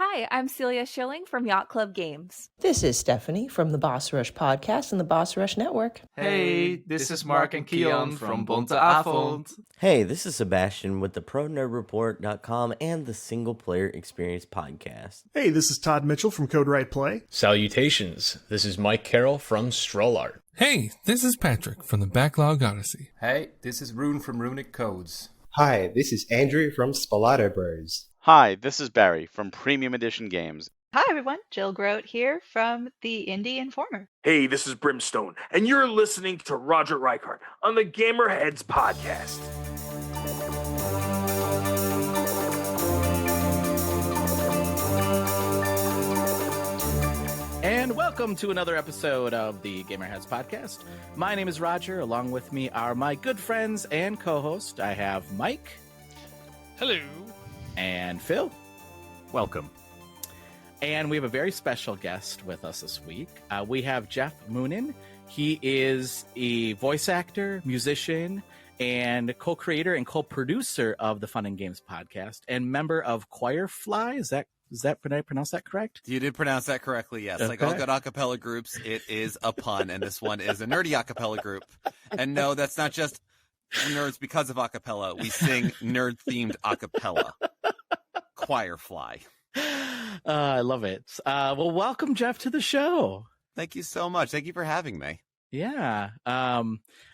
Hi, I'm Celia Schilling from Yacht Club Games. This is Stephanie from the Boss Rush Podcast and the Boss Rush Network. Hey, this is Mark and Keon from Bunte Avond. Hey, this is Sebastian with the ProNerdReport.com and the Single Player Experience Podcast. Hey, this is Todd Mitchell from Code Right Play. Salutations, this is Mike Carroll from Stroll Art. Hey, this is Patrick from the Backlog Odyssey. Hey, this is Rune from Runic Codes. Hi, this is Andrew from Spalato Bros. Hi, this is Barry from Premium Edition Games. Hi everyone, Jill Grote here from the Indie Informer. Hey, this is Brimstone, and you're listening to Roger Reichart on the Gamerheads Podcast. And welcome to another episode of the Gamerheads Podcast. My name is Roger. Along with me are my good friends and co-host. I have Mike. Hello. And Phil. Welcome. And we have a very special guest with us this week. We have Geoff Moonen. He is a voice actor, musician, and co-creator and co-producer of the Fun and Games podcast, and member of Choirfly. Did I pronounce that correct? You did pronounce that correctly, yes. Okay. Like all good a cappella groups, it is a pun, and this one is a nerdy a cappella group. And no, that's not just nerds because of a cappella. We sing nerd-themed a cappella. Choirfly. I love it. Well, welcome, Geoff, to the show. Thank you so much. Thank you for having me. Yeah. I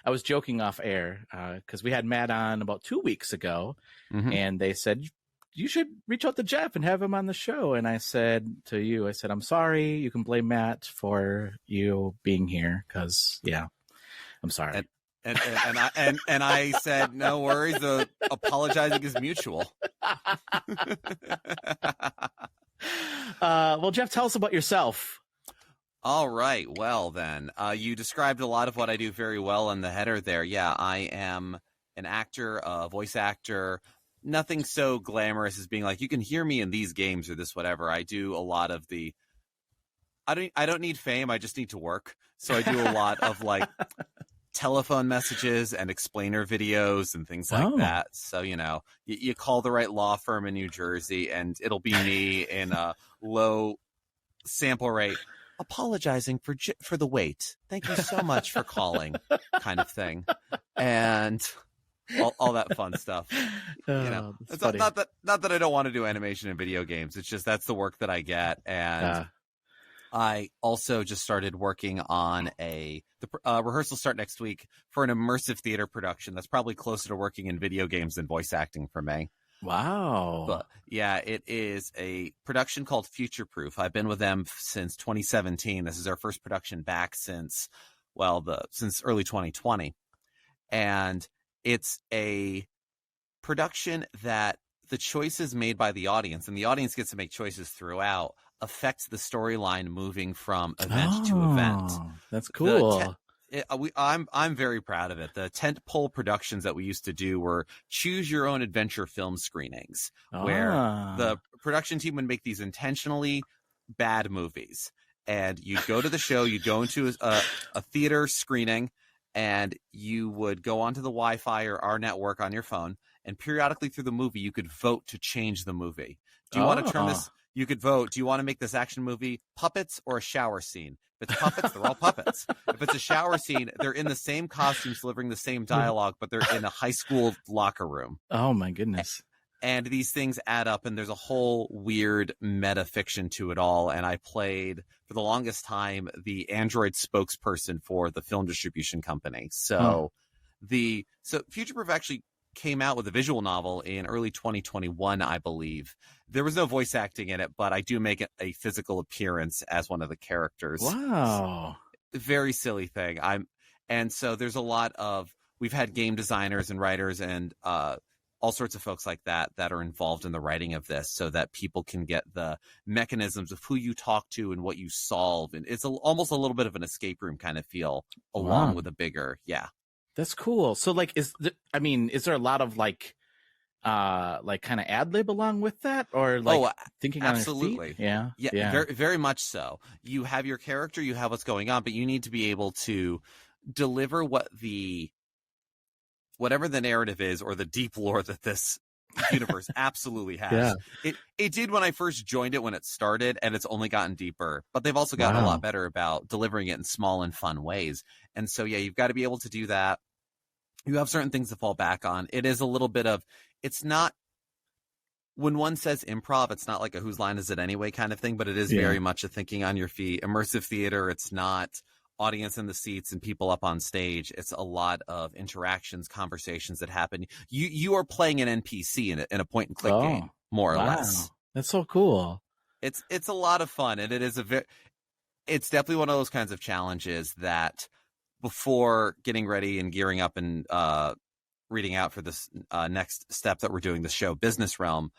was joking off air because we had Matt on about 2 weeks ago, and they said, you should reach out to Geoff and have him on the show. And I said to you, I'm sorry. You can blame Matt for you being here because, yeah, I'm sorry. And I said, no worries. The apologizing is mutual. Well, Geoff, tell us about yourself. All right. Well, then, you described a lot of what I do very well in the header there. Yeah, I am an actor, a voice actor. Nothing so glamorous as being like, you can hear me in these games or this whatever. I do a lot of the. I don't need fame. I just need to work. So I do a lot of like telephone messages and explainer videos and things like that. So, you call the right law firm in New Jersey and it'll be me in a low sample rate apologizing for the wait. Thank you so much for calling kind of thing. And all that fun stuff. It's not that I don't want to do animation in video games. It's just that's the work that I get. And I also just started working on the rehearsals start next week for an immersive theater production that's probably closer to working in video games than voice acting for me. Wow. But yeah, it is a production called Future Proof. I've been with them since 2017. This is our first production back since early 2020. And it's a production that the choices made by the audience, and the audience gets to make choices throughout, affects the storyline moving from event to event. That's cool. I'm very proud of it. The tentpole productions that we used to do were choose your own adventure film screenings, where the production team would make these intentionally bad movies, and you'd go to the show, you'd go into a theater screening, and you would go onto the Wi-Fi or our network on your phone, and periodically through the movie, you could vote to change the movie. Do you want to turn this? You could vote. Do you want to make this action movie puppets or a shower scene? If it's puppets, they're all puppets. If it's a shower scene, they're in the same costumes, delivering the same dialogue, but they're in a high school locker room. Oh, my goodness. And these things add up, and there's a whole weird meta fiction to it all. And I played, for the longest time, the Android spokesperson for the film distribution company. So Future Proof actually came out with a visual novel in early 2021, I believe. There was no voice acting in it, but I do make a physical appearance as one of the characters. Wow. Very silly thing. And so there's a lot of, we've had game designers and writers and all sorts of folks like that are involved in the writing of this so that people can get the mechanisms of who you talk to and what you solve. And it's almost a little bit of an escape room kind of feel along with a bigger, That's cool. So is there a lot of kind of ad lib along with that, or thinking absolutely. On your feet? Yeah. Very, very much so. You have your character, you have what's going on, but you need to be able to deliver whatever the narrative is or the deep lore that this universe absolutely has. It did when I first joined it when it started, and it's only gotten deeper. But they've also gotten a lot better about delivering it in small and fun ways. And so, yeah, you've got to be able to do that. You have certain things to fall back on. It is a little bit of, it's not, when one says improv, it's not like a whose line is it anyway kind of thing, but it is very much a thinking on your feet. Immersive theater, it's not audience in the seats and people up on stage. It's a lot of interactions, conversations that happen. You are playing an NPC in a point and click game, more or less. That's so cool. It's a lot of fun, and it's definitely one of those kinds of challenges that before getting ready and gearing up and reading out for this next step that we're doing, the show Business Realm,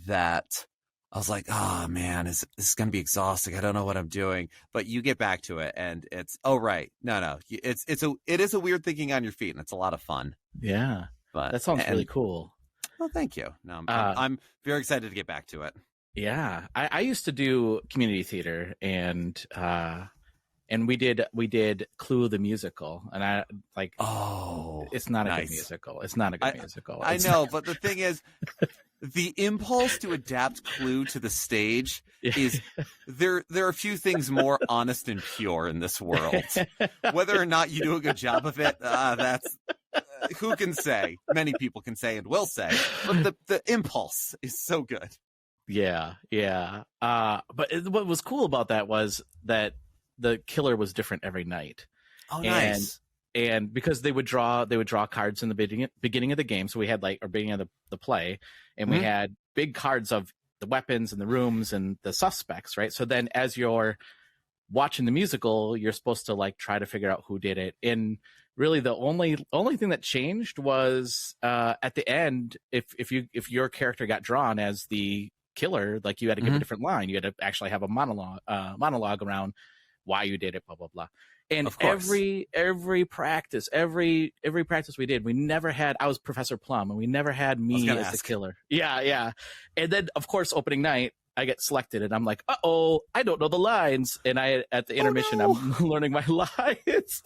that I was like, oh man, this is going to be exhausting. I don't know what I'm doing. But you get back to it, and it's it is a weird thinking on your feet, and it's a lot of fun. Yeah, but that sounds really cool. Well, thank you. No, I'm very excited to get back to it. Yeah, I used to do community theater, and we did Clue the musical, and I like. Oh, it's not a good musical. It's not a good musical. I know, but the thing is, the impulse to adapt Clue to the stage is there are a few things more honest and pure in this world. Whether or not you do a good job of it, that's who can say? Many people can say and will say, but the impulse is so good. Yeah. But what was cool about that was that the killer was different every night. Oh, nice. And because they would draw cards in the beginning of the game, so we had or beginning of the play, and we had big cards of the weapons and the rooms and the suspects, right? So then as you're watching the musical, you're supposed to try to figure out who did it. And really the only thing that changed was at the end, if your character got drawn as the killer, you had to give a different line. You had to actually have a monologue around why you did it, blah blah blah. And every practice we did, we never had. I was Professor Plum, and we never had me as the killer. Yeah. And then, of course, opening night, I get selected, and I'm like, I don't know the lines. And at the intermission, I'm learning my lines.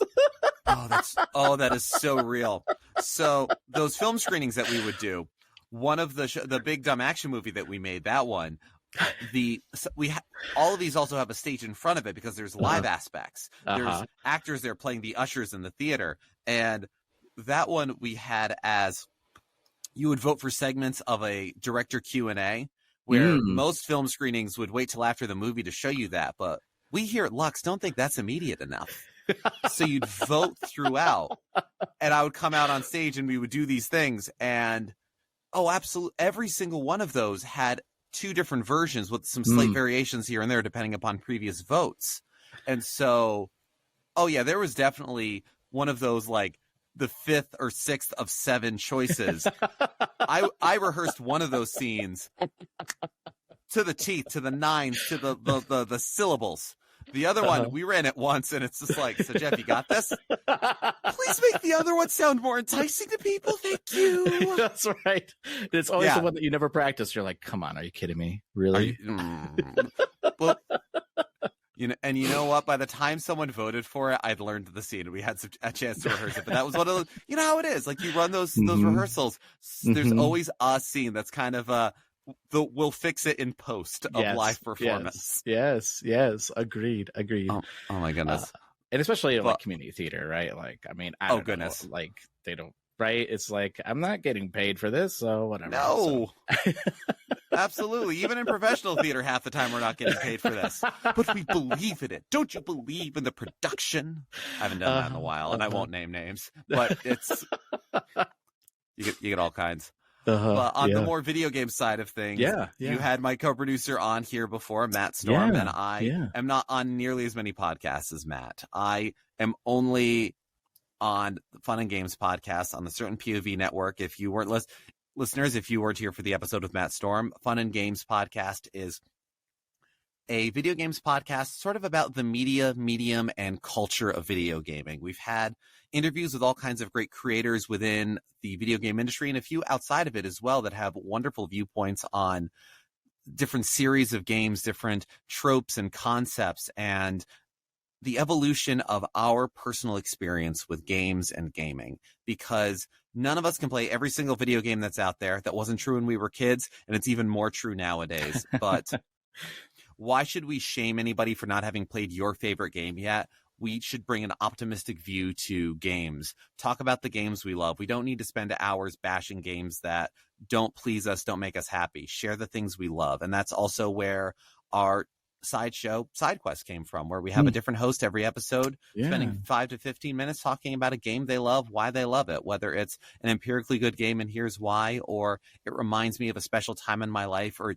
that is so real. So those film screenings that we would do, one of the Big Dumb Action movie that we made, that one. All of these also have a stage in front of it because there's live aspects. There's actors there playing the ushers in the theater, and that one we had as you would vote for segments of a director Q&A, where most film screenings would wait till after the movie to show you that, but we here at Lux don't think that's immediate enough. So you'd vote throughout, and I would come out on stage and we would do these things, and absolutely every single one of those had 2 different versions with some slight variations here and there depending upon previous votes. And so, there was definitely one of those the 5th or 6th of 7 choices. I rehearsed one of those scenes to the teeth, to the nines, to the syllables. The other one, we ran it once, and it's just so Geoff, you got this? Please make the other one sound more enticing to people. Thank you. That's right. It's always the one that you never practice. You're like, come on, are you kidding me? Really? Well, and you know what? By the time someone voted for it, I'd learned the scene. We had a chance to rehearse it, but that was one of those. You know how it is. You run those rehearsals. There's always a scene that's kind of we'll fix it in post of live performance. Yes. Agreed. Oh my goodness. And especially community theater, right? I don't goodness. know, they don't, right? It's I'm not getting paid for this, so whatever. No. So. Absolutely. Even in professional theater, half the time we're not getting paid for this. But we believe in it. Don't you believe in the production? I haven't done that in a while, and I won't name names. But it's you get all kinds. But on the more video game side of things, you had my co-producer on here before, Matt Storm, and I am not on nearly as many podcasts as Matt. I am only on the Fun and Games podcast on the Certain POV network. If you weren't listeners, if you weren't here for the episode with Matt Storm, Fun and Games podcast is a video games podcast sort of about the media, medium, and culture of video gaming. We've had interviews with all kinds of great creators within the video game industry and a few outside of it as well that have wonderful viewpoints on different series of games, different tropes and concepts, and the evolution of our personal experience with games and gaming. Because None of us can play every single video game that's out there. That wasn't true when we were kids, and it's even more true nowadays. But why should we shame anybody for not having played your favorite game yet? We should bring an optimistic view to games. Talk about the games we love. We don't need to spend hours bashing games that don't please us, don't make us happy. Share the things we love. And that's also where our sideshow SideQuest came from, where we have a different host every episode, spending 5 to 15 minutes talking about a game they love, why they love it, whether it's an empirically good game and here's why, or it reminds me of a special time in my life, or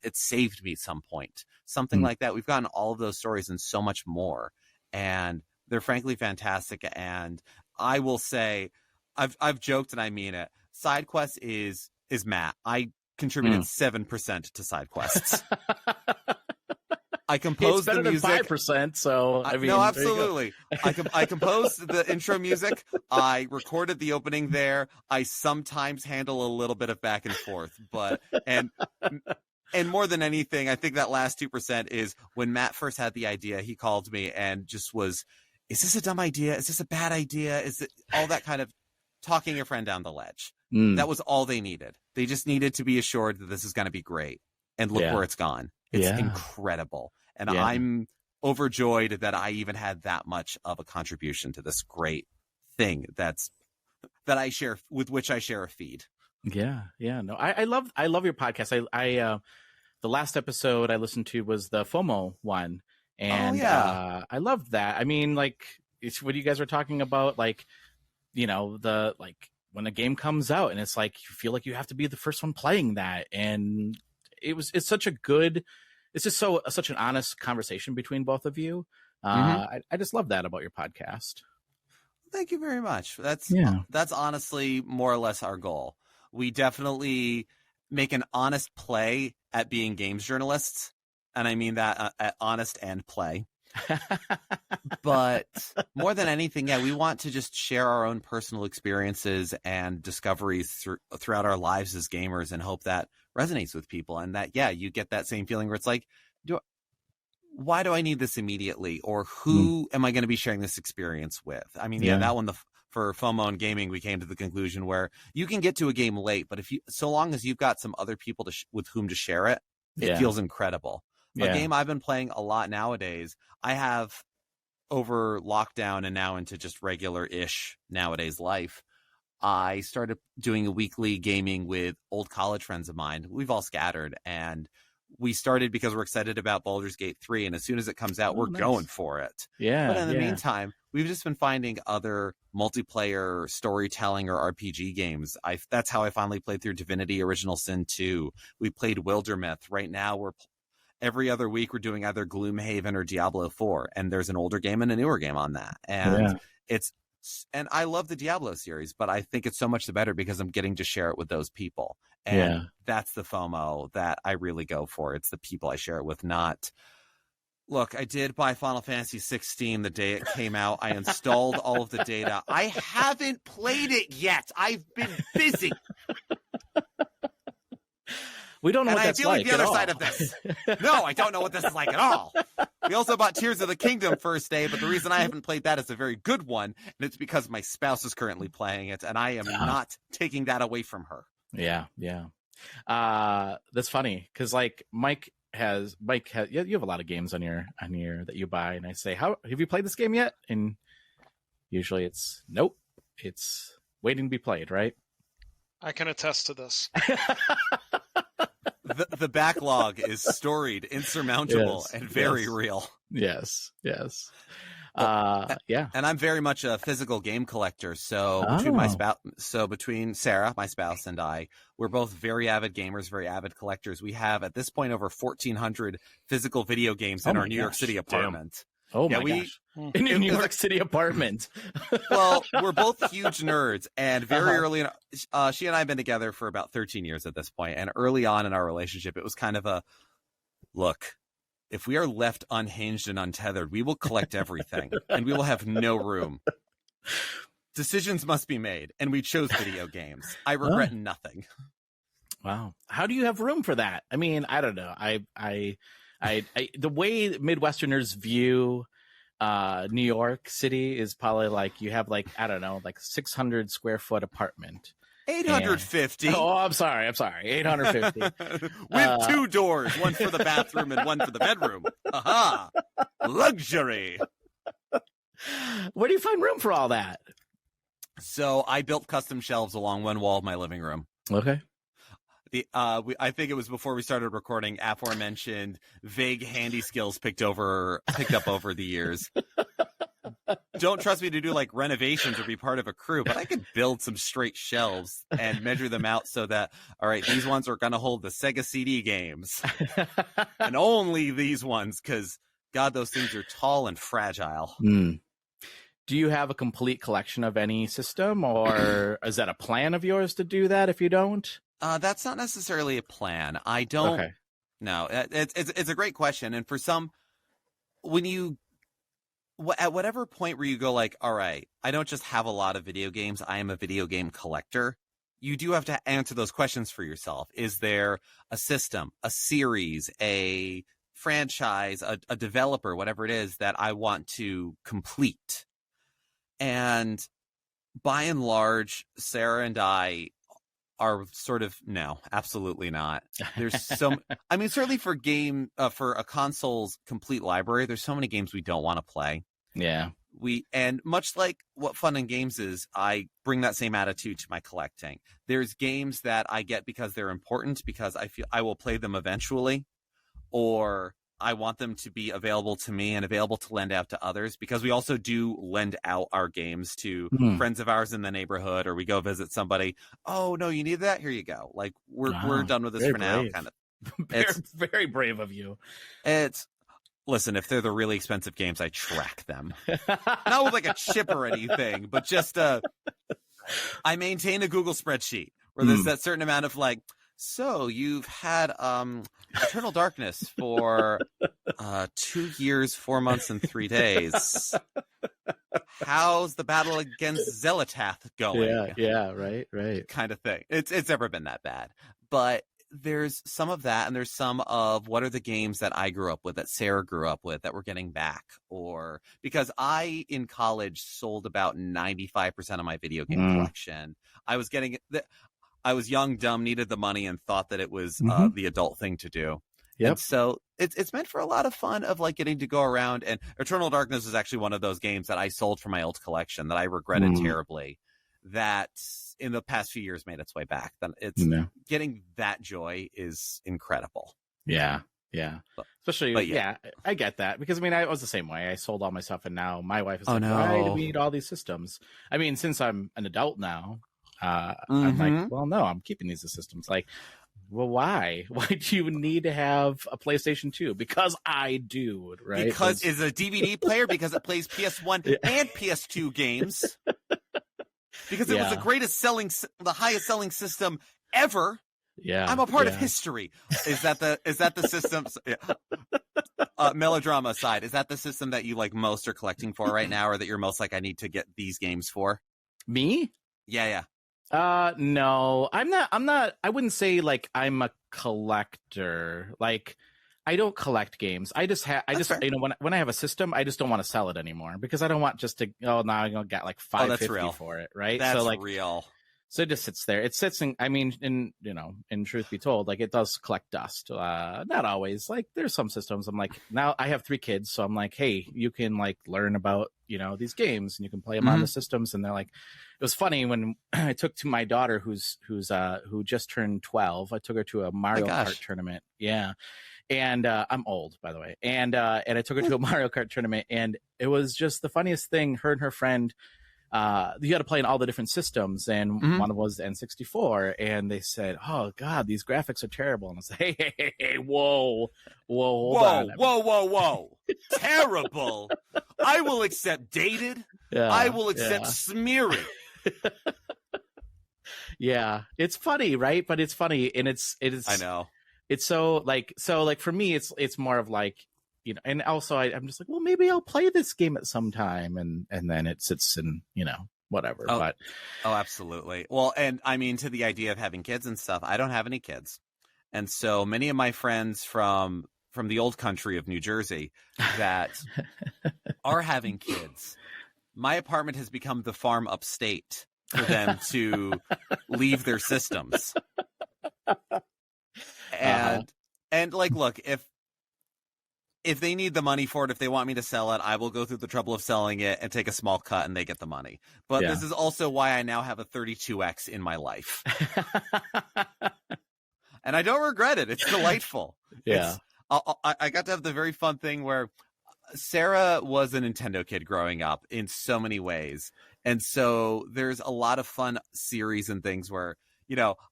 it saved me at some point. Something like that. We've gotten all of those stories and so much more. And they're frankly fantastic. And I will say, I've joked and I mean it. SideQuest is Matt. I contributed 7% to SideQuests. I composed the music. 5%, so I mean, no, absolutely. I composed the intro music. I recorded the opening there. I sometimes handle a little bit of back and forth, and more than anything, I think that last 2% is when Matt first had the idea. He called me and just was, "Is this a dumb idea? Is this a bad idea? Is it all that kind of talking your friend down the ledge?" That was all they needed. They just needed to be assured that this is going to be great. And look where it's gone. It's incredible. And I'm overjoyed that I even had that much of a contribution to this great thing that I share, with which I share a feed. Yeah. No, I love your podcast. I the last episode I listened to was the FOMO one. And I loved that. I mean, like, it's what you guys were talking about, like, you know, when a game comes out and it's like you feel like you have to be the first one playing that, and it's such an honest conversation between both of you. I just love that about your podcast. Thank you very much. That's honestly more or less our goal. We definitely make an honest play at being games journalists, and I mean that at honest and play. But more than anything, we want to just share our own personal experiences and discoveries throughout our lives as gamers, and hope that resonates with people, and that you get that same feeling where it's like, why do I need this immediately, or who am I going to be sharing this experience with? I mean, that one, for FOMO and gaming, we came to the conclusion where you can get to a game late, but so long as you've got some other people with whom to share it, it feels incredible. A game I've been playing a lot nowadays, I have over lockdown and now into just regular-ish nowadays life, I started doing a weekly gaming with old college friends of mine. We've all scattered, and we started because we're excited about Baldur's Gate 3, and as soon as it comes out, we're going for it. Yeah. But in the meantime, we've just been finding other multiplayer storytelling or RPG games. That's how I finally played through Divinity Original Sin 2. We played Wildermyth. Right now, every other week we're doing either Gloomhaven or Diablo 4, and there's an older game and a newer game on that. And and I love the Diablo series, but I think it's so much the better because I'm getting to share it with those people. And that's the FOMO that I really go for. It's the people I share it with, not... Look, I did buy Final Fantasy 16 the day it came out. I installed all of the data. I haven't played it yet. I've been busy. We don't know what that's like. And I feel like the other side of this. No, I don't know what this is like at all. We also bought Tears of the Kingdom first day, but the reason I haven't played that is a very good one, and it's because my spouse is currently playing it, and I am not taking that away from her. Yeah. That's funny because Mike has you have a lot of games on your that you buy, and I say, "How have you played this game yet?" And usually it's nope, it's waiting to be played, right? I can attest to this. The backlog is storied, insurmountable, and very real. Yes. And I'm very much a physical game collector. So between Sarah, my spouse, and I, we're both very avid gamers, very avid collectors. We have at this point over 1,400 physical video games in our New York City apartment. Damn. Oh my gosh. In a New York City apartment. Well, we're both huge nerds, and very early in, she and I have been together for about 13 years at this point, and early on in our relationship, it was kind of a, look, if we are left unhinged and untethered, we will collect everything, and we will have no room. Decisions must be made, and we chose video games. I regret nothing. Wow. How do you have room for that? I mean, I don't know. I the way Midwesterners view New York City is probably like you have like, I don't know, like 600 square foot apartment. 850. Oh, I'm sorry. 850. With 2 doors, one for the bathroom and one for the bedroom. Aha! Luxury. Where do you find room for all that? So I built custom shelves along one wall of my living room. Okay. I think it was before we started recording. Aforementioned vague handy skills picked up over the years. Don't trust me to do like renovations or be part of a crew, but I could build some straight shelves and measure them out so that, all right, these ones are going to hold the Sega CD games, and only these ones, because God, those things are tall and fragile. Do you have a complete collection of any system, or is that a plan of yours to do that if you don't? That's not necessarily a plan. I don't. Okay. No, it's a great question, and for some, when you at whatever point where you go like, all right, I don't just have a lot of video games, I am a video game collector. You do have to answer those questions for yourself. Is there a system, a series, a franchise, a developer, whatever it is that I want to complete? And by and large, Sarah and I are sort of, no, absolutely not. There's so, I mean, certainly for a console's complete library, there's so many games we don't want to play. Yeah. And much like what fun and games is, I bring that same attitude to my collecting. There's games that I get because they're important, because I feel I will play them eventually, or I want them to be available to me and available to lend out to others, because we also do lend out our games to friends of ours in the neighborhood, or we go visit somebody. Oh no, you need that? Here you go. Like we're done with this for now. Kind of. It's very brave of you. Listen, if they're the really expensive games, I track them. Not with like a chip or anything, but just I maintain a Google spreadsheet where there's that certain amount of like, so you've had Eternal Darkness for 2 years, 4 months, and 3 days. How's the battle against Zelatath going? Yeah, right. Kind of thing. It's never been that bad. But there's some of that, and there's some of what are the games that I grew up with, that Sarah grew up with, that we're getting back. Or because I, in college, sold about 95% of my video game collection. I was young, dumb, needed the money, and thought that it was the adult thing to do. Yep. And so it's meant for a lot of fun of like getting to go around. And Eternal Darkness is actually one of those games that I sold from my old collection that I regretted terribly. That in the past few years made its way back. Then getting that joy is incredible. Yeah. Especially, I get that, because I mean, I was the same way. I sold all my stuff, and now my wife is like, why do we need all these systems? I mean, since I'm an adult now, I'm like, well, no, I'm keeping these systems. Like, well, why? Why do you need to have a PlayStation 2? Because I do, right? Because it's a DVD player, because it plays PS1 and PS2 games. Because it was the highest selling system ever. Yeah, I'm a part of history. Is that the system? Melodrama aside, is that the system that you like most are collecting for right now, or that you're most like, I need to get these games for? Me? Yeah. No, I'm not. I wouldn't say like I'm a collector. Like, I don't collect games. I just you know, when I have a system, I just don't want to sell it anymore, because I don't want just to, now I'm gonna get like $5.50 for it, right? That's so like real. So it just sits there. It sits in, I mean, in truth be told, like, it does collect dust. Not always. Like, there's some systems I'm like, now I have 3 kids, so I'm like, hey, you can like learn about, these games, and you can play them on the systems. And they're like, it was funny when I took to my daughter who just turned 12. I took her to a Mario Kart tournament. Yeah. And I'm old, by the way. And I took her to a Mario Kart tournament, and it was just the funniest thing. Her and her friend, you got to play in all the different systems, and one was the N64, and they said, "Oh God, these graphics are terrible." And I was like, "Hey, whoa, hold on. Terrible! I will accept dated. Yeah, I will accept smeary." Yeah, it's funny, right? But it's funny, and it's. I know. It's so for me, it's more of like, and also I'm just like, well, maybe I'll play this game at some time, and then it sits in, whatever. Oh absolutely. Well, and I mean, to the idea of having kids and stuff, I don't have any kids, and so many of my friends from the old country of New Jersey that are having kids, my apartment has become the farm upstate for them to leave their systems. And like, look, if they need the money for it, if they want me to sell it, I will go through the trouble of selling it and take a small cut and they get the money. But this is also why I now have a 32X in my life. And I don't regret it. It's delightful. Yeah. I got to have the very fun thing where Sarah was a Nintendo kid growing up in so many ways. And so there's a lot of fun series and things where,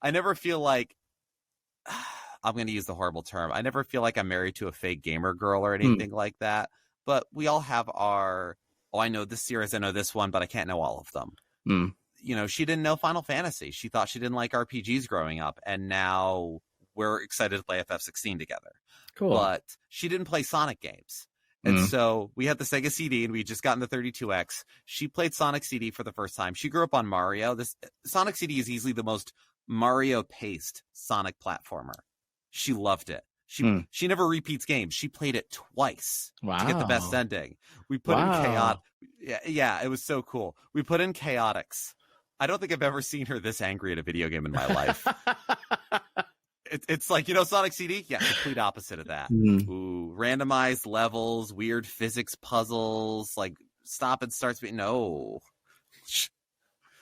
I never feel like, I'm going to use the horrible term, I never feel like I'm married to a fake gamer girl or anything like that. But we all have our, I know this series, I know this one, but I can't know all of them. She didn't know Final Fantasy. She thought she didn't like RPGs growing up. And now we're excited to play FF16 together. Cool. But she didn't play Sonic games. And so we had the Sega CD and we had just gotten the 32X. She played Sonic CD for the first time. She grew up on Mario. This Sonic CD is easily the most Mario-paced Sonic platformer. She loved it. She never repeats games. She played it twice to get the best ending. We put in Chaotic. Yeah, it was so cool. We put in Chaotix. I don't think I've ever seen her this angry at a video game in my life. It's like, Sonic CD? Yeah, complete opposite of that. Ooh, randomized levels, weird physics puzzles, like stop and starts. No.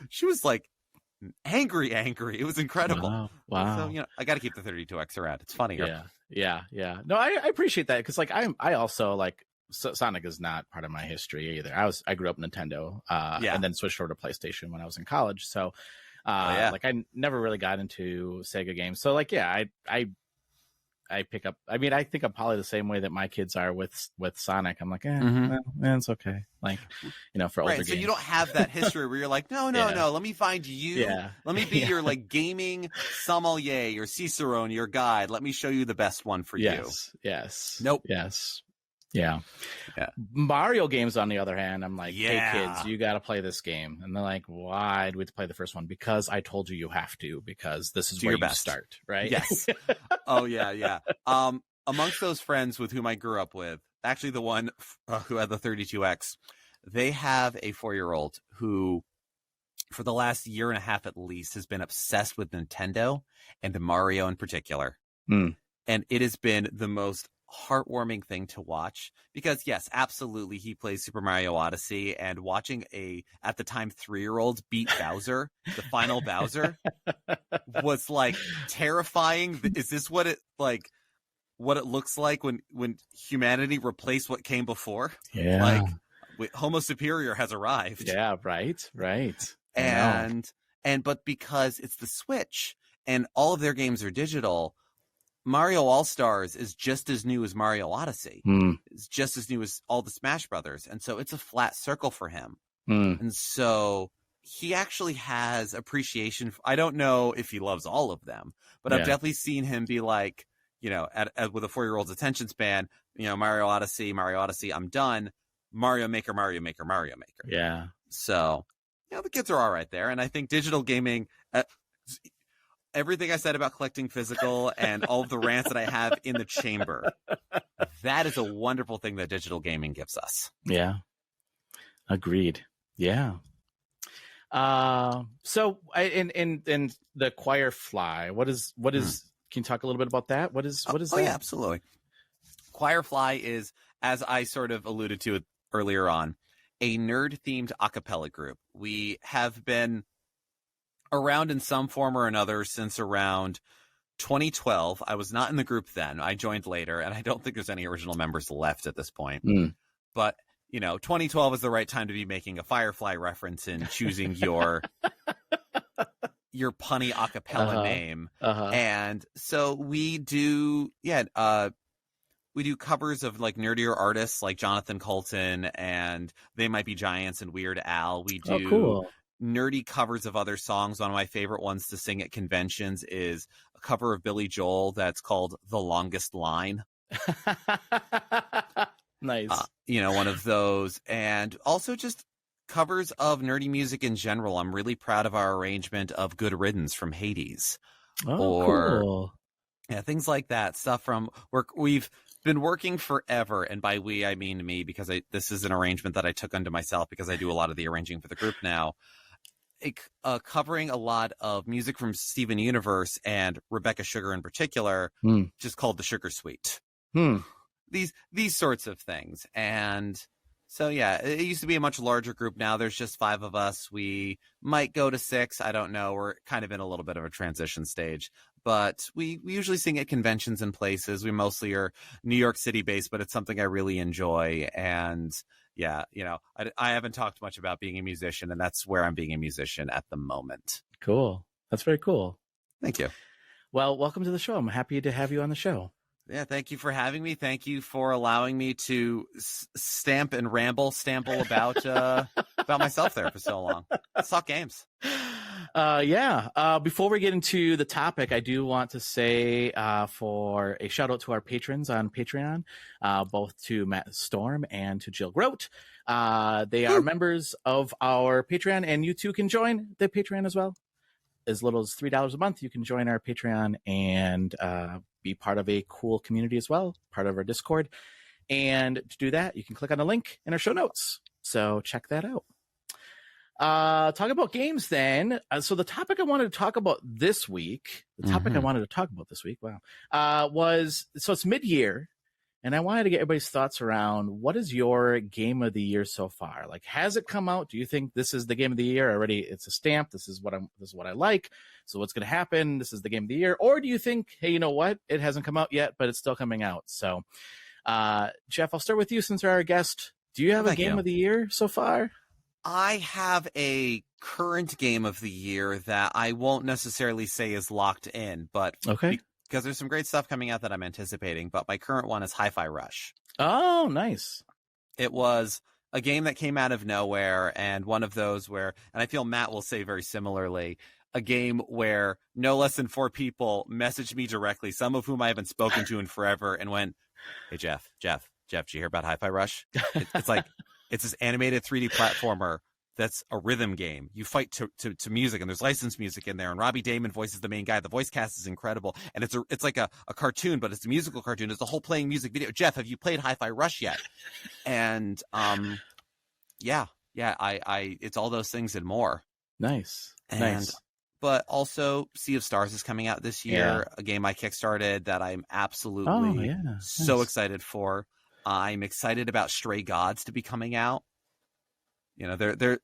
She was like angry. It was incredible. Wow. So, I got to keep the 32X around. It's funnier. Yeah. No, I appreciate that because, like, I also like Sonic is not part of my history either. I grew up Nintendo, and then switched over to PlayStation when I was in college. So, like, I never really got into Sega games. So, like, I pick up. I mean, I think I'm probably the same way that my kids are with Sonic. I'm like, it's okay. Like, for older games. So you don't have that history where you're like, no. Let me find you. Yeah. Let me be your like gaming sommelier, your Cicerone, your guide. Let me show you the best one for you. Yes. Nope. Yes. Yeah. Mario games, on the other hand, I'm like, hey kids, you got to play this game, and they're like, why do we have to play the first one? Because I told you have to, because this is where you start, right? Yes. Oh yeah. Amongst those friends with whom I grew up with, actually the one who had the 32X, they have a 4-year-old who, for the last year and a half at least, has been obsessed with Nintendo and Mario in particular, and it has been the most heartwarming thing to watch because yes, absolutely, he plays Super Mario Odyssey, and watching at the time 3-year-old beat Bowser, the final Bowser, was like terrifying. Is this what it looks like when humanity replaced what came before? Like Homo Superior has arrived. Yeah, right. But because it's the Switch and all of their games are digital, Mario All-Stars is just as new as Mario Odyssey. It's just as new as all the Smash Brothers. And so it's a flat circle for him. And so he actually has appreciation. I don't know if he loves all of them, but I've definitely seen him be like, with a 4-year-old's attention span, Mario Odyssey, I'm done. Mario Maker. Yeah. So, the kids are all right there. And I think digital gaming, everything I said about collecting physical and all of the rants that I have in the chamber, that is a wonderful thing that digital gaming gives us. Yeah. Agreed. Yeah. So in the choir fly, what is, can you talk a little bit about that? What is that? Yeah, absolutely. Choir fly is, as I sort of alluded to it earlier on, a nerd themed a cappella group. We have been around in some form or another since around 2012. I was not in the group then. I joined later, and I don't think there's any original members left at this point. But, 2012 is the right time to be making a Firefly reference and choosing your punny a cappella name. And so we do, we do covers of like nerdier artists like Jonathan Colton and They Might Be Giants and Weird Al. We do nerdy covers of other songs. One of my favorite ones to sing at conventions is a cover of Billy Joel that's called The Longest Line. Nice. One of those. And also just covers of nerdy music in general. I'm really proud of our arrangement of Good Riddance from Hades. Cool. Yeah, things like that. Stuff from work. We've been working forever, and by we I mean me, because this is an arrangement that I took unto myself because I do a lot of the arranging for the group now. Covering a lot of music from Steven Universe and Rebecca Sugar in particular, just called the Sugar Suite. These sorts of things. And so, yeah, it used to be a much larger group. Now there's just 5 of us. We might go to 6. I don't know. We're kind of in a little bit of a transition stage. But we usually sing at conventions and places. We mostly are New York City based, but it's something I really enjoy. And yeah, I haven't talked much about being a musician, and that's where I'm being a musician at the moment. Cool. That's very cool. Thank you. Well, welcome to the show. I'm happy to have you on the show. Yeah, thank you for having me. Thank you for allowing me to stample about myself there for so long. Let's talk games. Before we get into the topic, I do want to say for a shout out to our patrons on Patreon, both to Matt Storm and to Jill Grote. They are members of our Patreon, and you too can join the Patreon as well. As little as $3 a month, you can join our Patreon and be part of a cool community as well, part of our Discord. And to do that, you can click on the link in our show notes. So check that out. Talk about games then. So the topic I wanted to talk about this week, was, so it's mid-year, and I wanted to get everybody's thoughts around what is your game of the year so far? Like, has it come out? Do you think this is the game of the year already? It's a stamp. This is what I like. So what's going to happen? This is the game of the year. Or do you think, hey, you know what? It hasn't come out yet, but it's still coming out. So, Geoff, I'll start with you since you're our guest. Do you have a game of the year so far? I have a current game of the year that I won't necessarily say is locked in, but because there's some great stuff coming out that I'm anticipating. But my current one is Hi-Fi Rush. Oh, nice. It was a game that came out of nowhere, and one of those where, and I feel Matt will say very similarly, a game where no less than 4 people messaged me directly, some of whom I haven't spoken to in forever, and went, "Hey, Geoff, did you hear about Hi-Fi Rush? It's like, it's this animated 3D platformer that's a rhythm game. You fight to music, and there's licensed music in there, and Robbie Damon voices the main guy. The voice cast is incredible, and it's like a cartoon, but it's a musical cartoon. It's a whole playing music video. Geoff, have you played Hi-Fi Rush yet?" And it's all those things and more. Nice. But also, Sea of Stars is coming out this year, a game I kickstarted that I'm absolutely so excited for. I'm excited about Stray Gods to be coming out. There's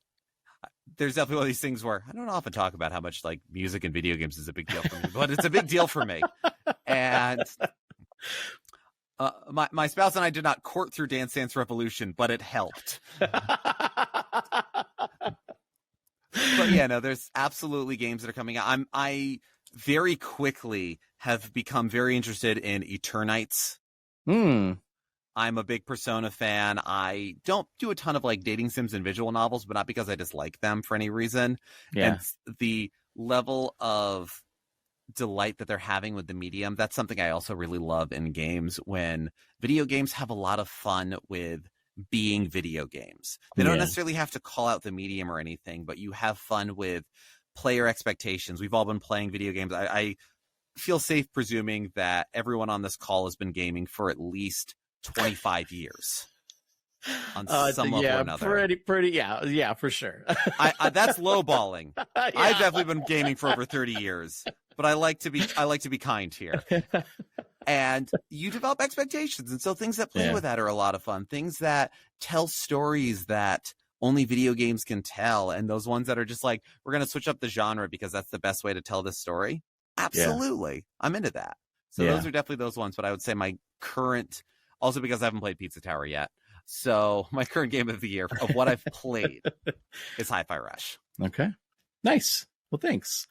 definitely one of these things where I don't often talk about how much like music and video games is a big deal for me, but it's a big deal for me. And my spouse and I did not court through Dance Dance Revolution, but it helped. But yeah, no, there's absolutely games that are coming out. I very quickly have become very interested in Eternites. I'm a big Persona fan. I don't do a ton of like dating sims and visual novels, but not because I dislike them for any reason. Yeah. And the level of delight that they're having with the medium, that's something I also really love in games, when video games have a lot of fun with being video games. They don't necessarily have to call out the medium or anything, but you have fun with player expectations. We've all been playing video games. I feel safe presuming that everyone on this call has been gaming for at least 25 years on some level or another. Pretty, yeah, for sure. That's lowballing. Yeah. I've definitely been gaming for over 30 years, but I like to be kind here. And you develop expectations, and so things that play with that are a lot of fun. Things that tell stories that only video games can tell, and those ones that are just like, we're going to switch up the genre because that's the best way to tell this story. Absolutely, I'm into that. So those are definitely those ones. But I would say my current, also because I haven't played Pizza Tower yet, so my current game of the year of what I've played is Hi-Fi Rush. Okay, nice. Well, thanks.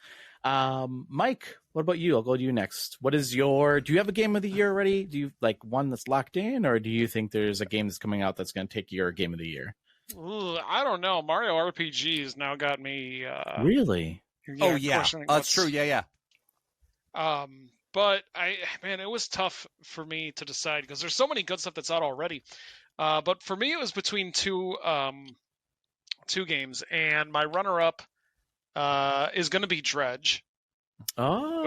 Mike, what about you? I'll go to you next. Do you have a game of the year already? Do you like one that's locked in, or do you think there's a game that's coming out that's going to take your game of the year? Ooh, I don't know. Mario RPG has now got me. Really? That's true. Yeah. But it was tough for me to decide because there's so many good stuff that's out already. But for me, it was between two games, and my runner-up is going to be Dredge. Oh,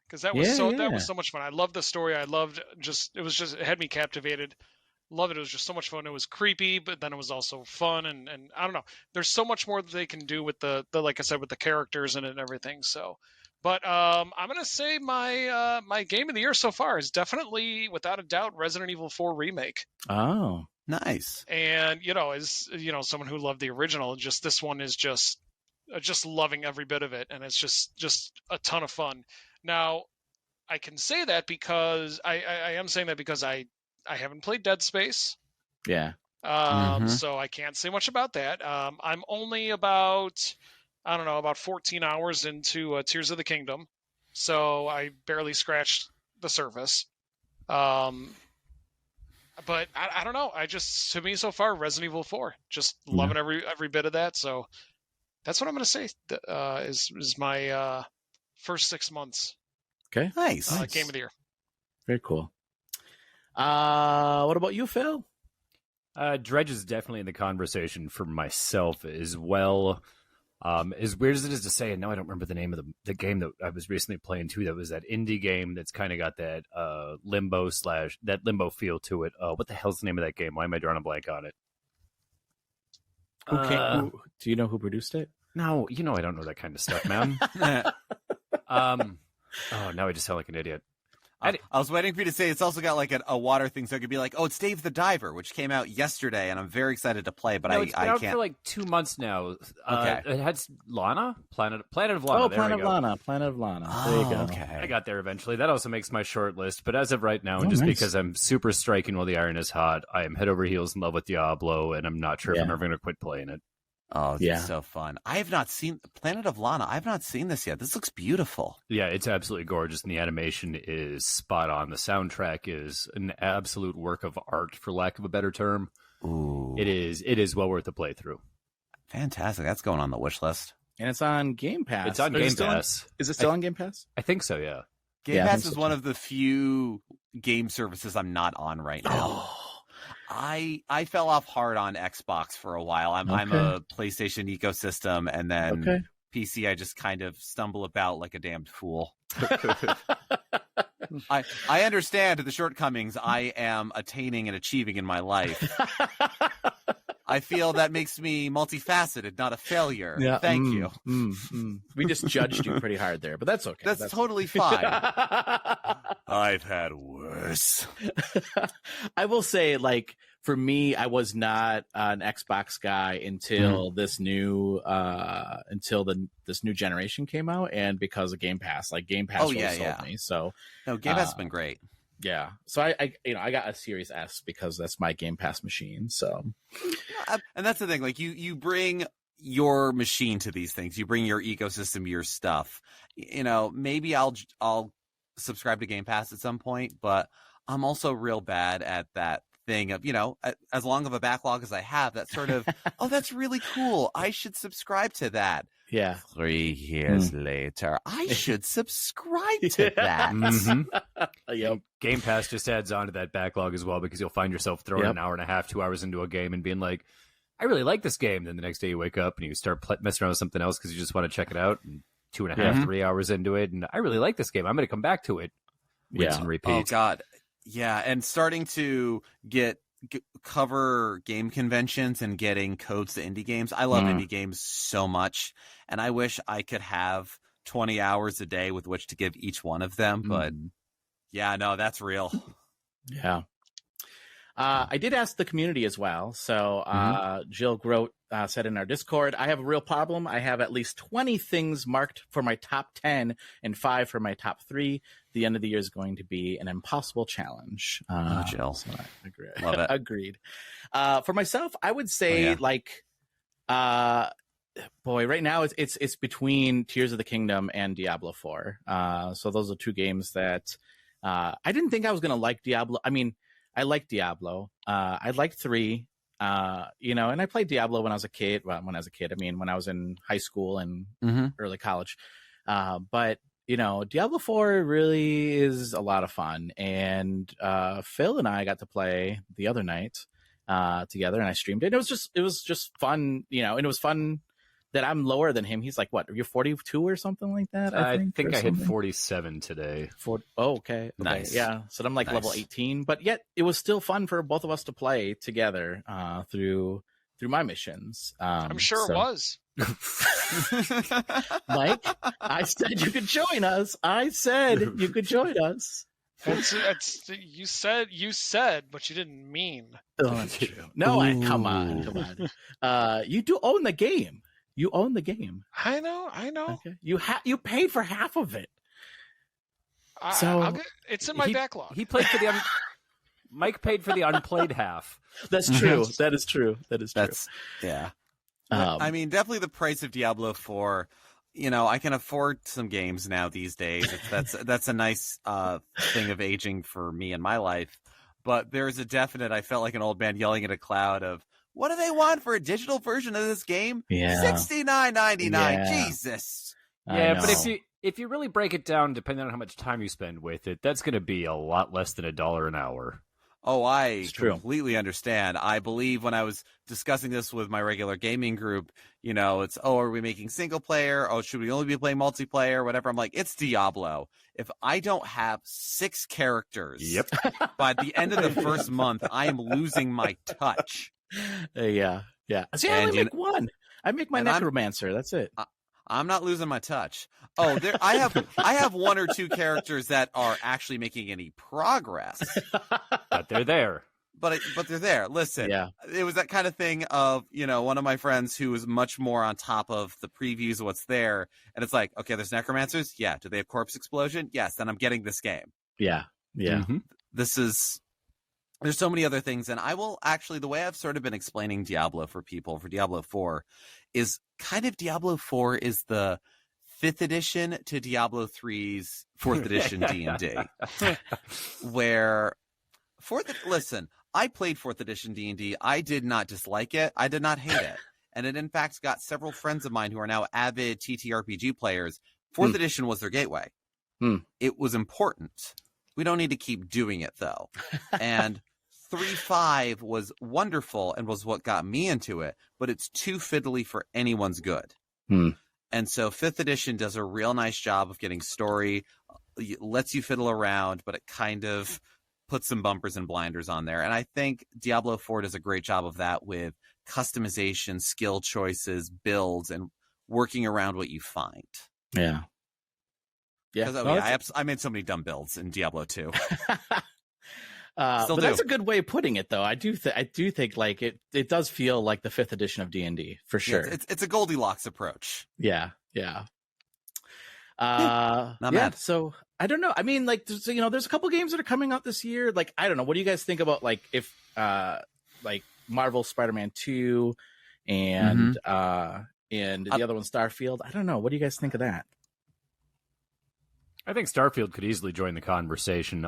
because that was that was so much fun. I loved the story. I loved it had me captivated. Love it. It was just so much fun. It was creepy, but then it was also fun, and I don't know. There's so much more that they can do with the like I said, with the characters in it and everything. So, but I'm gonna say my my game of the year so far is definitely, without a doubt, Resident Evil 4 remake. Oh, nice. And as someone who loved the original, just this one is just loving every bit of it, and it's just a ton of fun. Now, I can say that because I am saying that because I haven't played Dead Space. Yeah. So I can't say much about that. I'm only about 14 hours into Tears of the Kingdom, so I barely scratched the surface. But I don't know. To me so far, Resident Evil 4, just loving every bit of that. So that's what I'm going to say. Is my first 6 months. Okay. Nice. Game of the year. Very cool. What about you, Phil? Dredge is definitely in the conversation for myself as well. As weird as it is to say, and now I don't remember the name of the game that I was recently playing too. That was that indie game that's kind of got that limbo feel to it. What the hell's the name of that game? Why am I drawing a blank on it? Do you know who produced it? No, I don't know that kind of stuff, man. Oh, now I just sound like an idiot. I was waiting for you to say it's also got like a water thing, so it could be like, oh, it's Dave the Diver, which came out yesterday, and I'm very excited to play, but it's been out can't. for like 2 months now. Okay. It had Lana? Planet of Lana. Oh, Planet of Lana. There you go. Okay. I got there eventually. That also makes my short list, but as of right now, and just because I'm super striking while the iron is hot, I am head over heels in love with Diablo, and I'm not sure if I'm ever going to quit playing it. Oh, it's so fun. I have not seen Planet of Lana. I have not seen this yet. This looks beautiful. Yeah, it's absolutely gorgeous, and the animation is spot on. The soundtrack is an absolute work of art, for lack of a better term. Ooh. It is well worth the playthrough. Fantastic. That's going on the wish list. And it's on Game Pass. It's on Game Pass. Is it still on Game Pass? I think so, yeah. Game Pass is one of the few game services I'm not on right now. I fell off hard on Xbox for a while. I'm a PlayStation ecosystem, and then PC I just kind of stumble about like a damned fool. I understand the shortcomings I am attaining and achieving in my life. I feel that makes me multifaceted, not a failure. Yeah. Thank you. We just judged you pretty hard there, but that's okay. That's totally fine. I've had worse. I will say, like, for me, I was not an Xbox guy until this new this new generation came out, and because of Game Pass, Game Pass really sold me. So no, Game Pass has been great. Yeah, so I got a Series S because that's my Game Pass machine. So, and that's the thing. Like you bring your machine to these things. You bring your ecosystem, your stuff. Maybe I'll subscribe to Game Pass at some point, but I'm also real bad at that thing of, as long of a backlog as I have, that sort of, oh, that's really cool. I should subscribe to that. Yeah. 3 years later, I should subscribe to that. Yep. Game Pass just adds on to that backlog as well, because you'll find yourself throwing an hour and a half, 2 hours into a game and being like, I really like this game. Then the next day you wake up and you start messing around with something else because you just want to check it out. And 2.5, 3 hours into it, and I really like this game. I'm going to come back to it. Rinse and repeat. Oh God, yeah, and starting to cover game conventions and getting codes to indie games. I love indie games so much, and I wish I could have 20 hours a day with which to give each one of them. But yeah, no, that's real. Yeah. I did ask the community as well. So Jill Grote said in our Discord, I have a real problem. I have at least 20 things marked for my top 10 and 5 for my top 3. The end of the year is going to be an impossible challenge. Jill. So I agree. Love it. Agreed. For myself, I would say right now it's between Tears of the Kingdom and Diablo 4. So those are 2 games that I didn't think I was going to like Diablo. I mean, I like Diablo. I liked 3, and I played Diablo when I was a kid. Well, when I was a kid, I mean, when I was in high school and early college. But, Diablo 4 really is a lot of fun. And Phil and I got to play the other night together, and I streamed it. It was just fun, and it was fun that I'm lower than him. He's like, what? You're 42 or something like that? I think I hit something. 47 today. Okay. Nice. Yeah. So I'm like level 18, but yet it was still fun for both of us to play together through my missions. I'm sure it was. Mike, I said you could join us. That's you said, but you didn't mean. Oh, that's true. No, come on. You do own the game. You own the game. I know. Okay. You paid for half of it. It's in my backlog. He played for the Mike paid for the unplayed half. That's true. That is true. Yeah. I mean, definitely the price of Diablo 4. I can afford some games now these days. That's a nice thing of aging for me in my life. But there's a definite, I felt like an old man yelling at a cloud of, what do they want for a digital version of this game? Yeah. $69.99. Yeah. Jesus. Yeah, but if you really break it down, depending on how much time you spend with it, that's going to be a lot less than $1 an hour. Oh, I completely understand. I believe when I was discussing this with my regular gaming group, it's, are we making single player? Oh, should we only be playing multiplayer? Whatever. I'm like, it's Diablo. If I don't have 6 characters by the end of the first month, I am losing my touch. Yeah. See, I only make one. I make my necromancer. That's it. I'm not losing my touch. Oh, I have 1 or 2 characters that are actually making any progress. But they're there. But they're there. Listen, it was that kind of thing of, one of my friends who was much more on top of the previews of what's there. And it's like, okay, there's necromancers. Yeah. Do they have corpse explosion? Yes. Then I'm getting this game. Yeah. Mm-hmm. There's so many other things. And I will actually, the way I've sort of been explaining Diablo for people for Diablo 4 is kind of Diablo 4 is the 5th edition to Diablo 3's 4th edition D&D. Where listen, I played 4th edition D&D. I did not dislike it. I did not hate it. And it, in fact, got several friends of mine who are now avid TTRPG players. 4th edition was their gateway. It was important. We don't need to keep doing it, though. And 3.5 was wonderful and was what got me into it, but it's too fiddly for anyone's good. And so 5th edition does a real nice job of getting story, lets you fiddle around, but it kind of puts some bumpers and blinders on there. And I think Diablo 4 does a great job of that with customization, skill choices, builds, and working around what you find. Yeah. I made so many dumb builds in Diablo 2. But that's a good way of putting it, though. I do think like it does feel like the 5th edition of D&D for sure. Yeah, it's a Goldilocks approach. Yeah. Not bad. So I don't know. I mean, like, there's a couple games that are coming out this year. Like, I don't know. What do you guys think about like if like Marvel Spider-Man 2 and the other one Starfield? I don't know. What do you guys think of that? I think Starfield could easily join the conversation.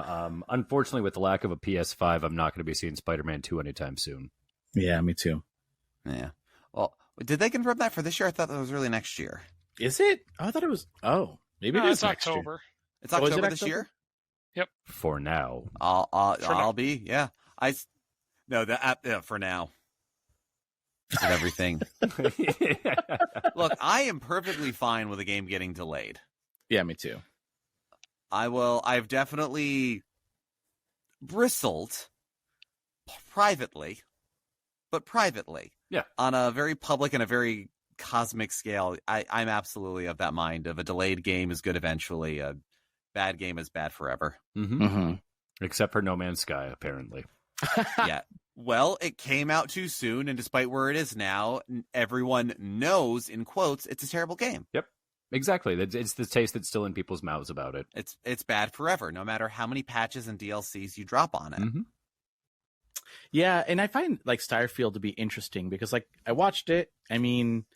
Unfortunately, with the lack of a PS5, I'm not going to be seeing Spider-Man 2 anytime soon. Yeah, me too. Yeah. Well, did they confirm that for this year? I thought that was really next year. Is it? I thought it was. Oh, maybe it is next October. Year. It's October this year? Yep. For now. I'll be, yeah. For now. With everything. Look, I am perfectly fine with a game getting delayed. Yeah, me too. I've definitely bristled privately, yeah, on a very public and a very cosmic scale. I'm absolutely of that mind of a delayed game is good eventually. A bad game is bad forever. Except for No Man's Sky, apparently. Yeah. Well, it came out too soon, and despite where it is now, everyone knows, in quotes, it's a terrible game. Yep. Exactly. It's the taste that's still in people's mouths about it. It's bad forever, no matter how many patches and DLCs you drop on it. Yeah, and I find like Starfield to be interesting because like I watched it. I mean,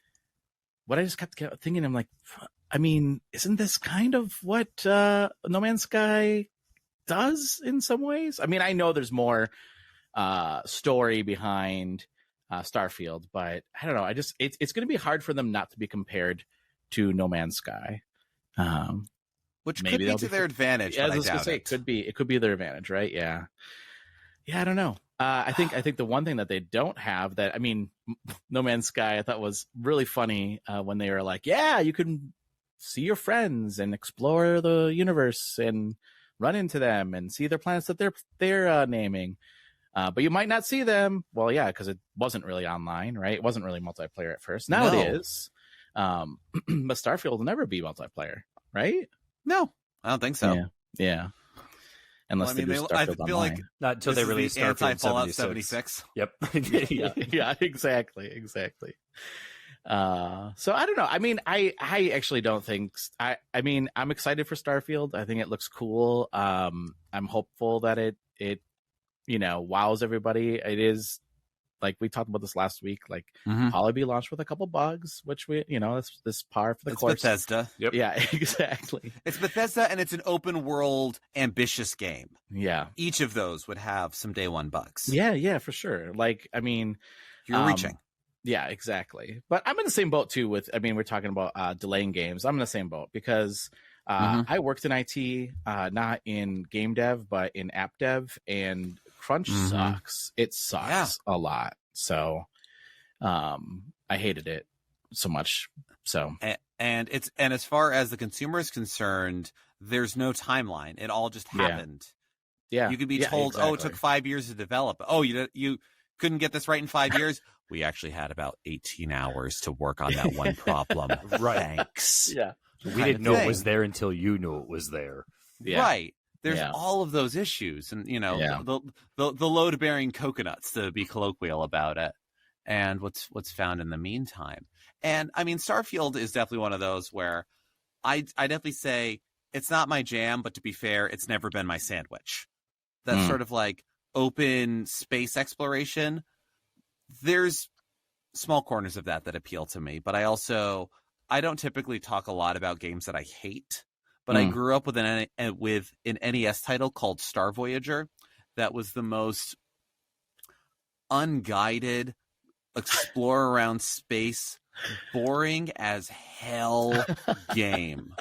what I just kept thinking, I'm like, I mean, isn't this kind of what No Man's Sky does in some ways? I mean, I know there's more story behind Starfield, but I don't know. It's going to be hard for them not to be compared to No Man's Sky, which could be to their advantage. Yeah, but I was I gonna doubt say it. it could be their advantage, right? Yeah. Yeah, I don't know. I think the one thing that they don't have that, I mean, No Man's Sky, I thought was really funny when they were like, yeah, you can see your friends and explore the universe and run into them and see their planets that they're naming. But you might not see them. Well, yeah, because it wasn't really online, right? It wasn't really multiplayer at first. Now it is. But Starfield will never be multiplayer, right? No, I don't think so. Yeah. Unless they do Starfield I feel online. like not until they release Starfield Fallout 76. Yep. yeah, exactly. So I don't know. I mean, I actually don't think. I mean, I'm excited for Starfield. I think it looks cool. I'm hopeful that it wows everybody. It is, like we talked about this last week, like probably be launched with a couple bugs, which this par for the course. It's Bethesda. Yep. Yeah, exactly. It's Bethesda, and it's an open world, ambitious game. Yeah. Each of those would have some day one bugs. Yeah, for sure. Like, I mean, you're reaching. Yeah, exactly. But I'm in the same boat too we're talking about delaying games. I'm in the same boat because I worked in IT, not in game dev, but in app dev, and crunch sucks. It sucks a lot. So I hated it so much. So and as far as the consumer is concerned, there's no timeline. It all just happened. Yeah. You could be told, exactly. oh, it took 5 years to develop. Oh, you couldn't get this right in 5 years. We actually had about 18 hours to work on that one problem. Right. Thanks. Yeah. We didn't know it was there until you knew it was there. Yeah. Right. There's all of those issues, and the load bearing coconuts, to be colloquial about it, and what's found in the meantime. And I mean, Starfield is definitely one of those where I definitely say it's not my jam, but to be fair, it's never been my sandwich. That's sort of like open space exploration. There's small corners of that appeal to me, but I don't typically talk a lot about games that I hate. But I grew up with an NES title called Star Voyager that was the most unguided, explore around space, boring as hell game.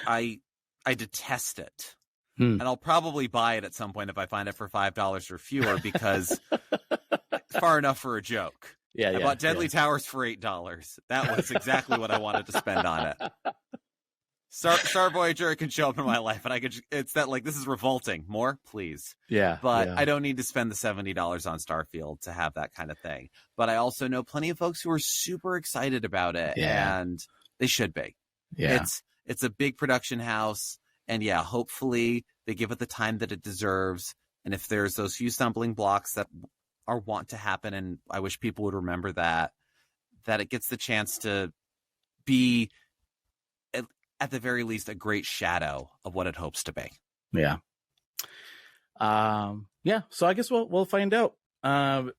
I detest it. And I'll probably buy it at some point if I find it for $5 or fewer, because far enough for a joke. I bought Deadly Towers for $8. That was exactly what I wanted to spend on it. Star Voyager can show up in my life, and it's that, like, this is revolting. More, please. Yeah. But I don't need to spend the $70 on Starfield to have that kind of thing. But I also know plenty of folks who are super excited about it, and they should be. Yeah. It's a big production house, and hopefully they give it the time that it deserves. And if there's those few stumbling blocks that are want to happen, and I wish people would remember that it gets the chance to be, at the very least, a great shadow of what it hopes to be. Yeah. So I guess we'll find out. As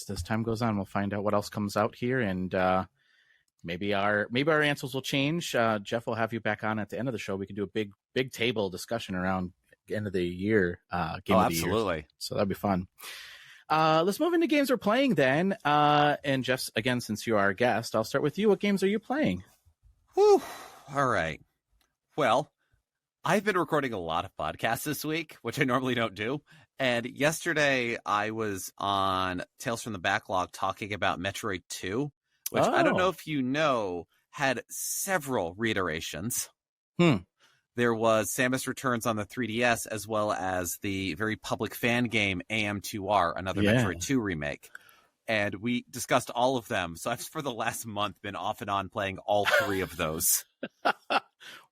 this time goes on, we'll find out what else comes out here, and maybe our answers will change. Geoff will have you back on at the end of the show. We can do a big table discussion around the end of the year. Game of the year. Absolutely. So that'd be fun. Let's move into games we're playing then. And Geoff, again, since you are our guest, I'll start with you. What games are you playing? Whew. All right. Well, I've been recording a lot of podcasts this week, which I normally don't do. And yesterday I was on Tales from the Backlog talking about Metroid 2, which I don't know if you know, had several reiterations. There was Samus Returns on the 3DS, as well as the very public fan game AM2R, another Metroid 2 remake. And we discussed all of them. So I've, for the last month, been off and on playing all three of those.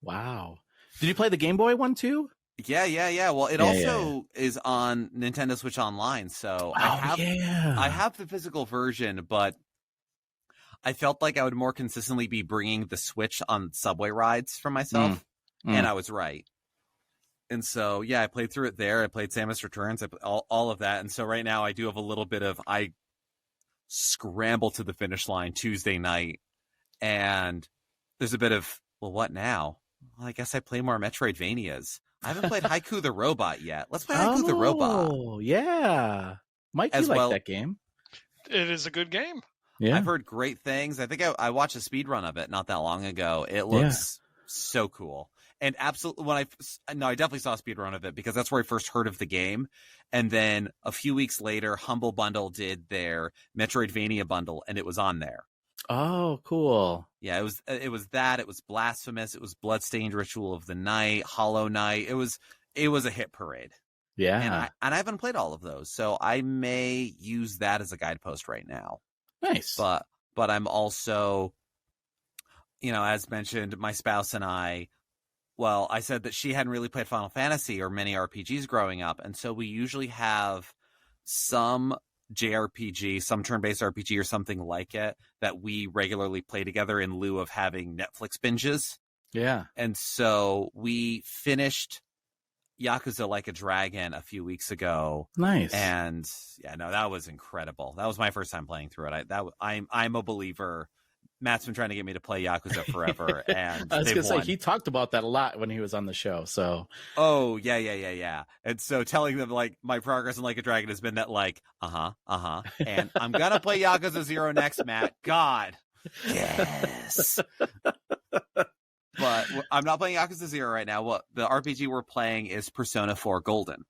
Wow. Did you play the Game Boy one too? Yeah. Well, it also is on Nintendo Switch Online. So I have the physical version, but I felt like I would more consistently be bringing the Switch on subway rides for myself. And I was right. And so, I played through it there. I played Samus Returns, all of that. And so right now I do have a little bit of, I scramble to the finish line Tuesday night, and there's a bit of, well, what now? Well, I guess I play more Metroidvanias. I haven't played Haiku the Robot yet. Let's play Haiku the Robot. Oh, yeah. Mike, you like that game. It is a good game. Yeah. I've heard great things. I think I watched a speed run of it not that long ago. It looks so cool. And absolutely, I definitely saw a speedrun of it because that's where I first heard of the game. And then a few weeks later, Humble Bundle did their Metroidvania bundle, and it was on there. Oh, cool. Yeah, it was that. It was Blasphemous. It was Bloodstained Ritual of the Night, Hollow Knight. It was a hit parade. Yeah. And I haven't played all of those, so I may use that as a guidepost right now. Nice. But I'm also, as mentioned, my spouse and I said that she hadn't really played Final Fantasy or many RPGs growing up, and so we usually have some JRPG, some turn-based RPG or something like it that we regularly play together in lieu of having Netflix binges. Yeah. And so we finished Yakuza Like a Dragon a few weeks ago. Nice. And that was incredible. That was my first time playing through it. I'm a believer. Matt's been trying to get me to play Yakuza forever, and I was going to say, won. he talked about that a lot when he was on the show. So, oh yeah. And so telling them like my progress in Like a Dragon has been that like, and I'm gonna play Yakuza 0 next, Matt. God, yes. But I'm not playing Yakuza 0 right now. What the RPG we're playing is Persona 4 Golden.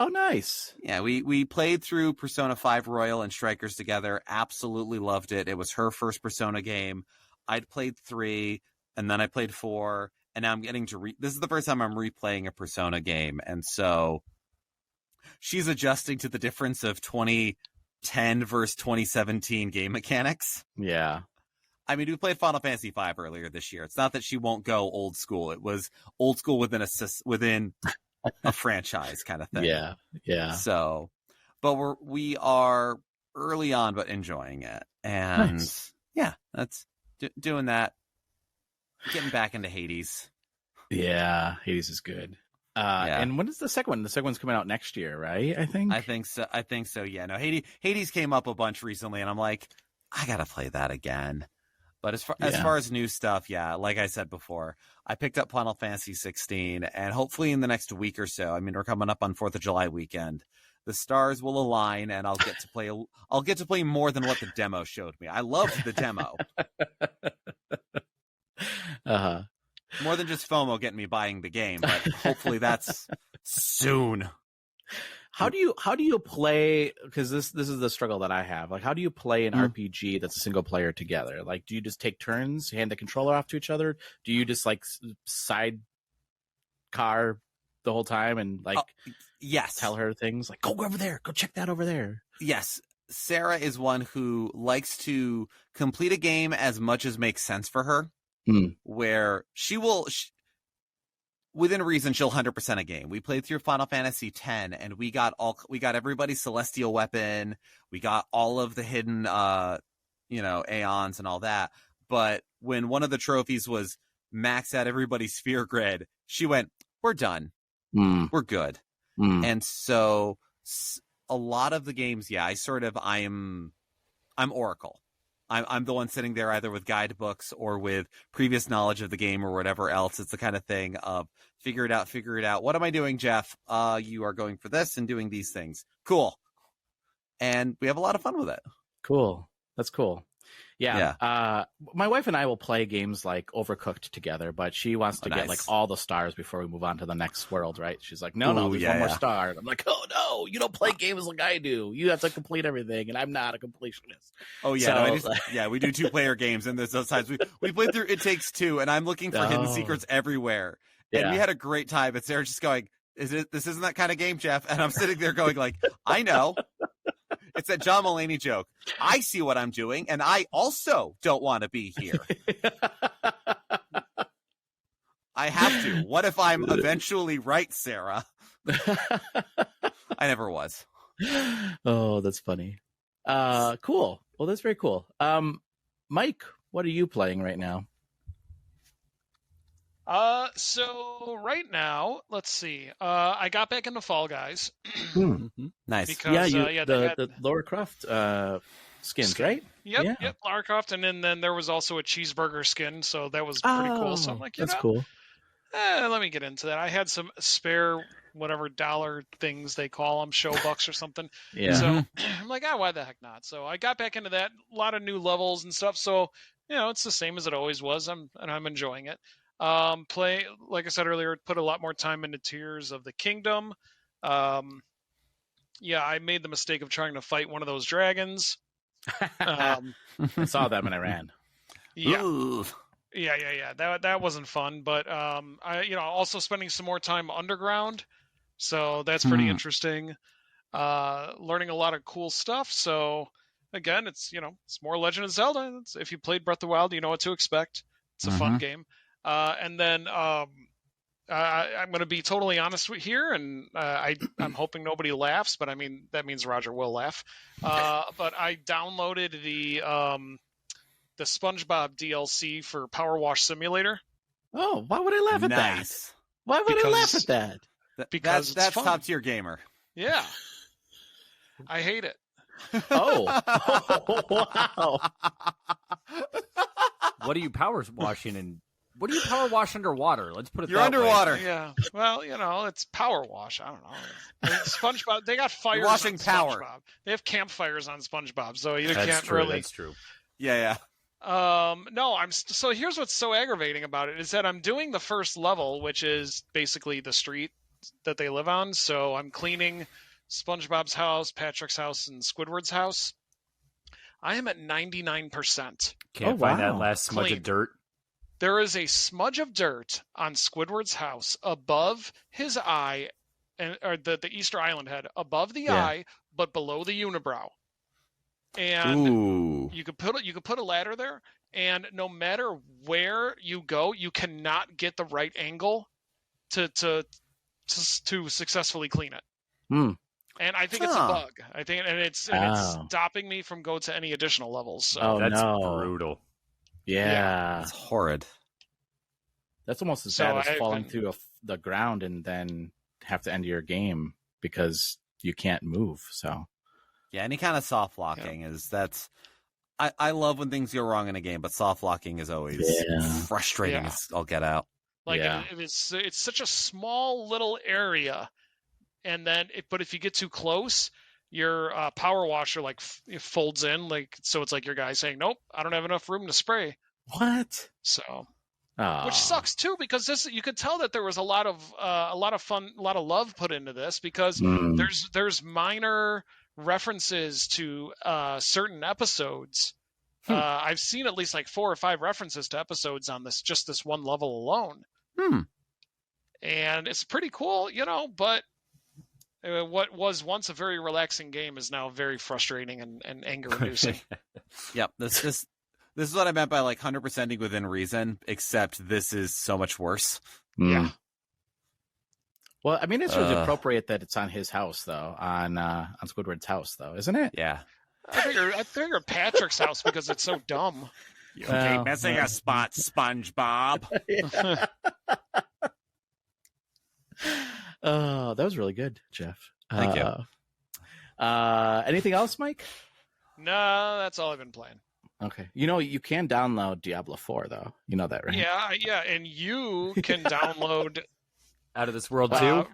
Oh, nice. Yeah, we played through Persona 5 Royal and Strikers together. Absolutely loved it. It was her first Persona game. I'd played 3, and then I played 4, and now I'm getting to this is the first time I'm replaying a Persona game, and so she's adjusting to the difference of 2010 versus 2017 game mechanics. Yeah. I mean, we played Final Fantasy V earlier this year. It's not that she won't go old school. It was old school within a franchise kind of thing. Yeah. So, but we are early on, but enjoying it. And nice. Yeah, that's doing that. Getting back into Hades. Yeah, Hades is good. And when is the second one? The second one's coming out next year, right? I think so. Yeah, no, Hades came up a bunch recently, and I'm like, I gotta play that again. But as far as new stuff, yeah, like I said before, I picked up Final Fantasy 16, and hopefully in the next week or so, I mean, we're coming up on 4th of July weekend, the stars will align, and I'll get to play more than what the demo showed me. I loved the demo. More than just FOMO getting me buying the game, but hopefully that's soon. How do you play? Because this is the struggle that I have. Like, how do you play an RPG that's a single player together? Like, do you just take turns, hand the controller off to each other? Do you just like sidecar the whole time and like, yes, tell her things like, go over there, go check that over there? Yes, Sarah is one who likes to complete a game as much as makes sense for her. Where she will. Within reason, she'll 100% a game. We played through Final Fantasy X, and we got everybody's celestial weapon. We got all of the hidden, aeons and all that. But when one of the trophies was max out everybody's sphere grid, she went, "We're done. We're good." And so, a lot of the games, I'm Oracle. I'm the one sitting there either with guidebooks or with previous knowledge of the game or whatever else. It's the kind of thing of figure it out. What am I doing, Geoff? You are going for this and doing these things. Cool. And we have a lot of fun with it. Cool. That's cool. Yeah. My wife and I will play games like Overcooked together, but she wants to get like all the stars before we move on to the next world, right? She's like, no, there's one more star. And I'm like, oh no, you don't play games like I do. You have to complete everything, and I'm not a completionist. Oh yeah, so, we do 2-player games, and there's those times we played through It Takes Two, and I'm looking for hidden secrets everywhere. And we had a great time, but Sarah's just going, this isn't that kind of game, Geoff? And I'm sitting there going like, I know. It's that John Mulaney joke. I see what I'm doing, and I also don't want to be here. I have to. What if I'm eventually right, Sarah? I never was. Oh, that's funny. Cool. Well, that's very cool. Mike, what are you playing right now? So right now, let's see. I got back into Fall Guys. Nice. Because, the Lara Croft skins, right? Yep, Lara Croft, and then there was also a cheeseburger skin, so that was pretty cool. So I'm like, that's cool. Let me get into that. I had some spare whatever dollar things they call them, show bucks or something. Yeah. So I'm like, why the heck not? So I got back into that. A lot of new levels and stuff. So it's the same as it always was. I'm enjoying it. Like I said earlier, put a lot more time into Tears of the Kingdom. I made the mistake of trying to fight one of those dragons. I saw them and I ran. Yeah. Ooh. Yeah. That wasn't fun, but I also spending some more time underground, so that's pretty interesting. Learning a lot of cool stuff. So again, it's more Legend of Zelda. If you played Breath of the Wild, you know what to expect. It's a fun game. And then I'm going to be totally honest here, and I'm hoping nobody laughs, but I mean that means Roger will laugh. But I downloaded the SpongeBob DLC for Power Wash Simulator. Oh, why would I laugh at that? Why would I laugh at that? Because that's fun. top tier gamer. Yeah, I hate it. Oh, wow! What are you power washing and? What do you power wash underwater? Let's put it. You're that underwater. way. Yeah. Well, it's power wash. I don't know. SpongeBob. They got fires. Washing on power. SpongeBob. They have campfires on SpongeBob, so you That's can't true. really. That's true. Yeah. No, so here's what's so aggravating about it is that I'm doing the first level, which is basically the street that they live on. So I'm cleaning SpongeBob's house, Patrick's house, and Squidward's house. I am at 99%. Can't find that last smudge of dirt. There is a smudge of dirt on Squidward's house above his eye, or the Easter Island head, above the eye, but below the unibrow. And you could put a ladder there, and no matter where you go, you cannot get the right angle to successfully clean it. And I think it's a bug. It's stopping me from going to any additional levels. So. That's brutal. Yeah. That's horrid. That's almost as bad as falling through the ground and then have to end your game because you can't move. So, yeah, any kind of soft locking I love when things go wrong in a game, but soft locking is always frustrating as all get out. It's such a small little area, and then but if you get too close, your power washer it folds in, so it's like your guy saying, "Nope, I don't have enough room to spray." What? So, which sucks too, because you could tell that there was a lot of fun, a lot of love put into this, because there's minor references to certain episodes. I've seen at least 4 or 5 references to episodes on this one level alone. And it's pretty cool, but what was once a very relaxing game is now very frustrating and anger-inducing. Yep, this is what I meant by 100%ing within reason, except this is so much worse. Yeah. Well, I mean, it's really appropriate that it's on his house, though, on Squidward's house, though, isn't it? Yeah. I figure Patrick's house because it's so dumb. You keep missing a spot, SpongeBob. Oh, that was really good, Jeff. Thank you. Anything else, Mike? No, that's all I've been playing. Okay. You can download Diablo 4, though. You know that, right? Yeah, and you can download Out of This World 2?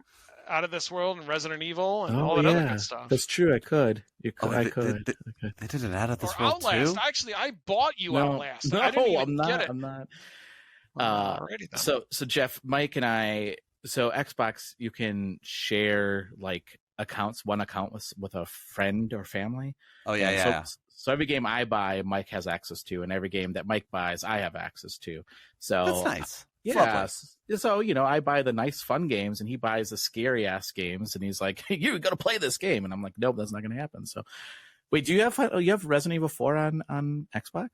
Out of This World and Resident Evil and all that other good stuff. That's true. I could. I could. They did it Out of This or World Outlast. 2? Actually, I bought you Outlast. No, I didn't even I'm not. get it. I'm not. Alrighty then. So Jeff, Mike, and I. So Xbox, you can share accounts, one account with a friend or family. Oh yeah. So every game I buy, Mike has access to, and every game that Mike buys, I have access to. So that's nice. Yeah. So I buy the nice fun games, and he buys the scary ass games, and he's like, hey, "You got to play this game," and I'm like, "Nope, that's not going to happen." So, wait, do you have Resident Evil 4 on Xbox?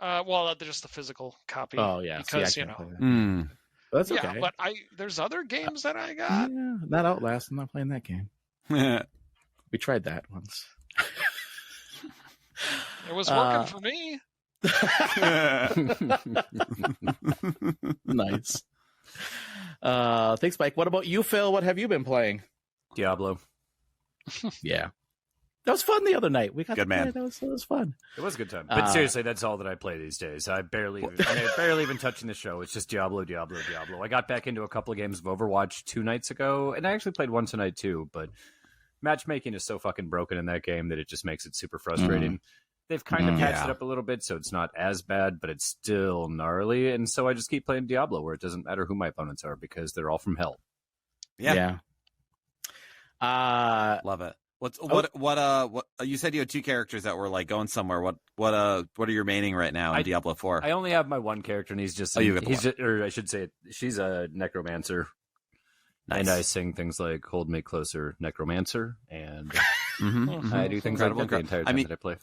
Well, just the physical copy. Oh yeah, because That's okay. Yeah, but there's other games that I got. Yeah, not Outlast. I'm not playing that game. We tried that once. It was working for me. Nice. Thanks, Mike. What about you, Phil? What have you been playing? Diablo. Yeah. That was fun the other night. We got good man. That was fun. It was a good time. But seriously, that's all that I play these days. I barely even touching the show. It's just Diablo. I got back into a couple of games of Overwatch 2 nights ago, and I actually played one tonight too. But matchmaking is so fucking broken in that game that it just makes it super frustrating. they've kind of patched it up a little bit, so it's not as bad, but it's still gnarly. And so I just keep playing Diablo, where it doesn't matter who my opponents are because they're all from hell. Yeah. Love it. What you said you had 2 characters that were like going somewhere. What are you remaining right now in Diablo 4? I only have my one character, and he's just or I should say she's a necromancer. Nice. And I sing things like "Hold Me Closer, Necromancer," and I do things like that the entire time that I play.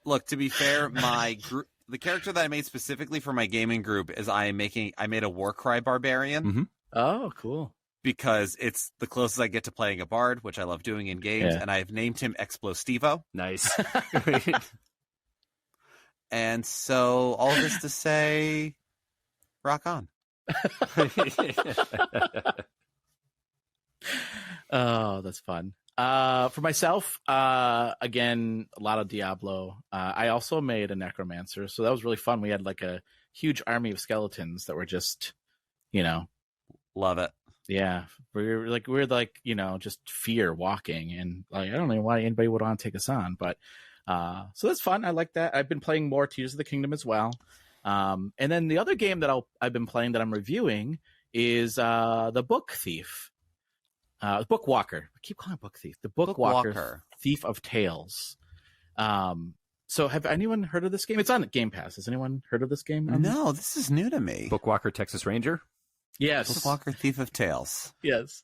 Look, to be fair, the character that I made specifically for my gaming group is I made a Warcry barbarian. Oh, cool. Because it's the closest I get to playing a bard, which I love doing in games, and I've named him Explosivo. Nice. And so all this to say, rock on. Oh, that's fun. For myself, again, a lot of Diablo. I also made a necromancer, so that was really fun. We had like a huge army of skeletons that were just, love it. Yeah, we're like just fear walking, and like I don't know why anybody would want to take us on, but so that's fun. I like that. I've been playing more Tears of the Kingdom as well, and then the other game that I've been playing that I'm reviewing is the Book Thief, Bookwalker. I keep calling it Book Thief. The Bookwalker, Thief of Tales. So have anyone heard of this game? It's on Game Pass. Has anyone heard of this game? No, this is new to me. Bookwalker Texas Ranger. Yes. Bookwalker Thief of Tales. Yes.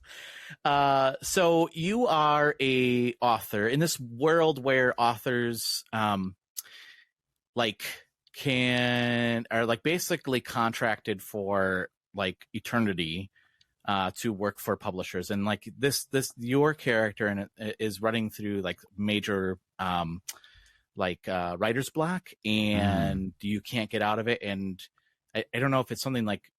So you are a author in this world where authors are basically contracted for like eternity to work for publishers, and like this your character and it is running through like major writer's block, and you can't get out of it. And I don't know if it's something like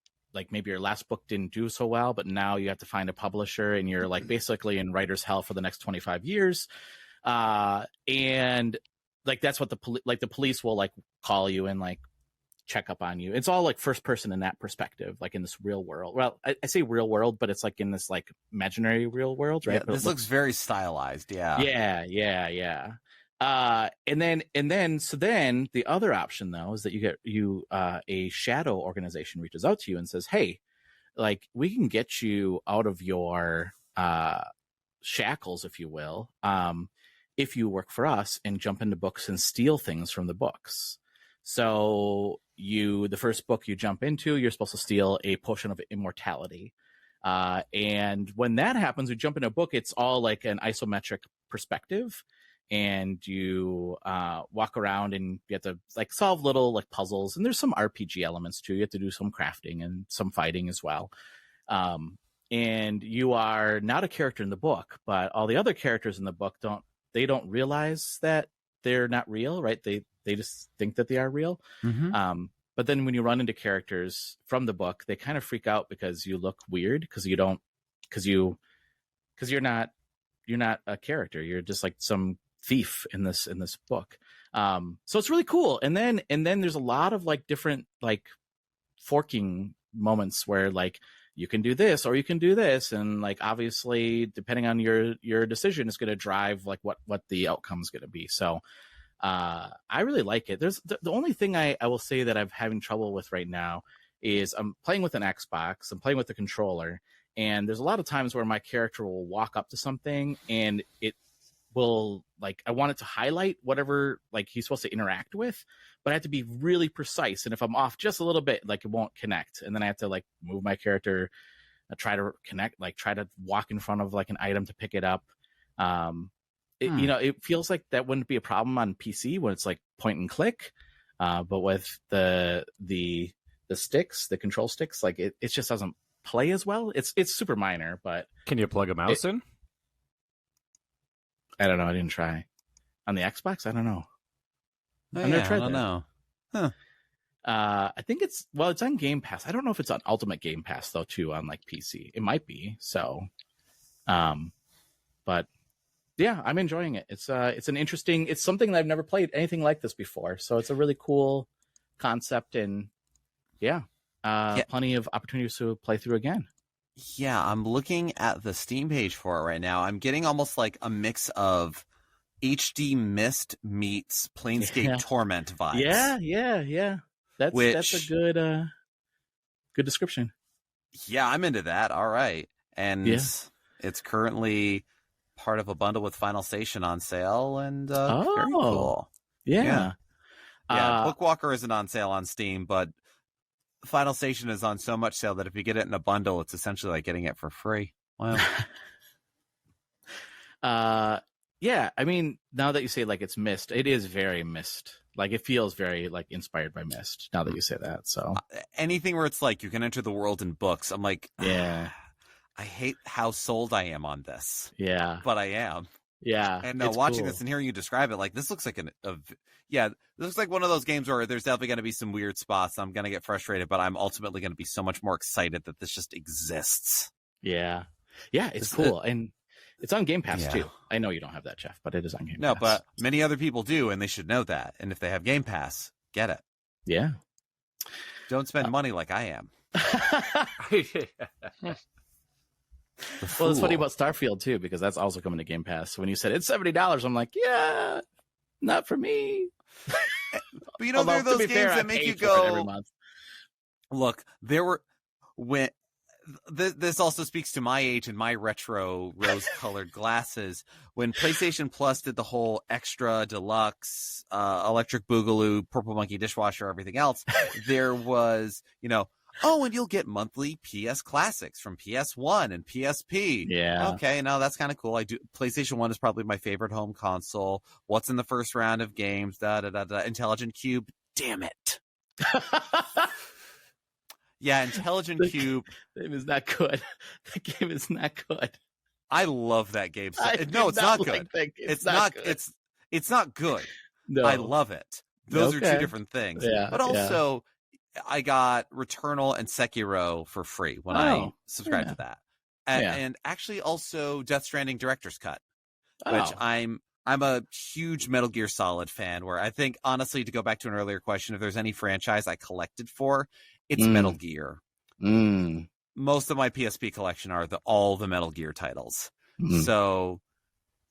maybe your last book didn't do so well, but now you have to find a publisher, and you're like basically in writer's hell for the next 25 years. And like that's what the police will like call you and like check up on you. It's all like first person in that perspective, like in this real world. Well, I say real world, but it's like in this like imaginary real world, right? Yeah, this looks very stylized. Yeah. And then the other option though is that a shadow organization reaches out to you and says, hey, like we can get you out of your shackles, if you will, if you work for us and jump into books and steal things from the books. So the first book you jump into, you're supposed to steal a potion of immortality. And when that happens, you jump into a book, it's all like an isometric perspective. And you walk around and you have to like solve little like puzzles, and there's some RPG elements too. You have to do some crafting and some fighting as well. And you are not a character in the book, but all the other characters in the book don't realize that they're not real, right? They just think that they are real. But then when you run into characters from the book, they kind of freak out because you look weird because you're not a character. You're just like some thief in this book. So it's really cool. And then there's a lot of like different like forking moments where like you can do this or you can do this, and like obviously depending on your decision is going to drive like what the outcome is going to be. So I really like it. There's the only thing I will say that I'm having trouble with right now is I'm playing with an Xbox, I'm playing with the controller, and there's a lot of times where my character will walk up to something and it will like, I want it to highlight whatever like he's supposed to interact with, but I have to be really precise. And if I'm off just a little bit, like it won't connect. And then I have to like move my character, try to connect, like try to walk in front of like an item to pick it up. It feels like that wouldn't be a problem on PC when it's like point and click. But with the sticks, the control sticks, like it just doesn't play as well. It's super minor, but can you plug a mouse in? I don't know. I didn't try on the Xbox. I don't know. I don't know. Huh. I think it's on Game Pass. I don't know if it's on Ultimate Game Pass though too on like PC. It might be. So, but yeah, I'm enjoying it. It's something that I've never played anything like this before. So it's a really cool concept, and plenty of opportunities to play through again. Yeah, I'm looking at the Steam page for it right now. I'm getting almost like a mix of HD Mist meets Planescape Torment vibes. Yeah. That's a good description. Yeah, I'm into that. All right. And it's currently part of a bundle with Final Station on sale, and very cool. Yeah. Bookwalker isn't on sale on Steam, but Final Station is on so much sale that if you get it in a bundle, it's essentially like getting it for free. Wow. Yeah, I mean, now that you say like it's Myst, it is very Myst. Like it feels very like inspired by Myst. Now that you say that, so anything where it's like you can enter the world in books, I'm like, yeah, I hate how sold I am on this. Yeah, but I am. Yeah, and watching this and hearing you describe it, like this looks like this looks like one of those games where there's definitely going to be some weird spots. I'm going to get frustrated, but I'm ultimately going to be so much more excited that this just exists. Yeah, it's cool and. It's on Game Pass, too. I know you don't have that, Jeff, but it is on Game Pass. No, but many other people do, and they should know that. And if they have Game Pass, get it. Yeah. Don't spend money like I am. Well, it's funny about Starfield, too, because that's also coming to Game Pass. When you said it's $70, I'm like, yeah, not for me. But there are those games that make you go, every month. Look, this also speaks to my age and my retro rose-colored glasses. When PlayStation Plus did the whole extra deluxe, electric boogaloo, purple monkey dishwasher, everything else, there was, and you'll get monthly PS classics from PS1 and PSP. Yeah. Okay, now that's kind of cool. PlayStation 1 is probably my favorite home console. What's in the first round of games? Intelligent Cube. Damn it. Yeah, Intelligent Cube. The game is not good. The game is not good. I love that game. No, it's not good. It's not good. It's not good. No. I love it. Those are two different things. Yeah, but also, I got Returnal and Sekiro for free when I subscribed to that. And actually also Death Stranding Director's Cut, which I'm a huge Metal Gear Solid fan, where I think, honestly, to go back to an earlier question, if there's any franchise I collected for, it's Metal Gear. Most of my PSP collection are all the Metal Gear titles. So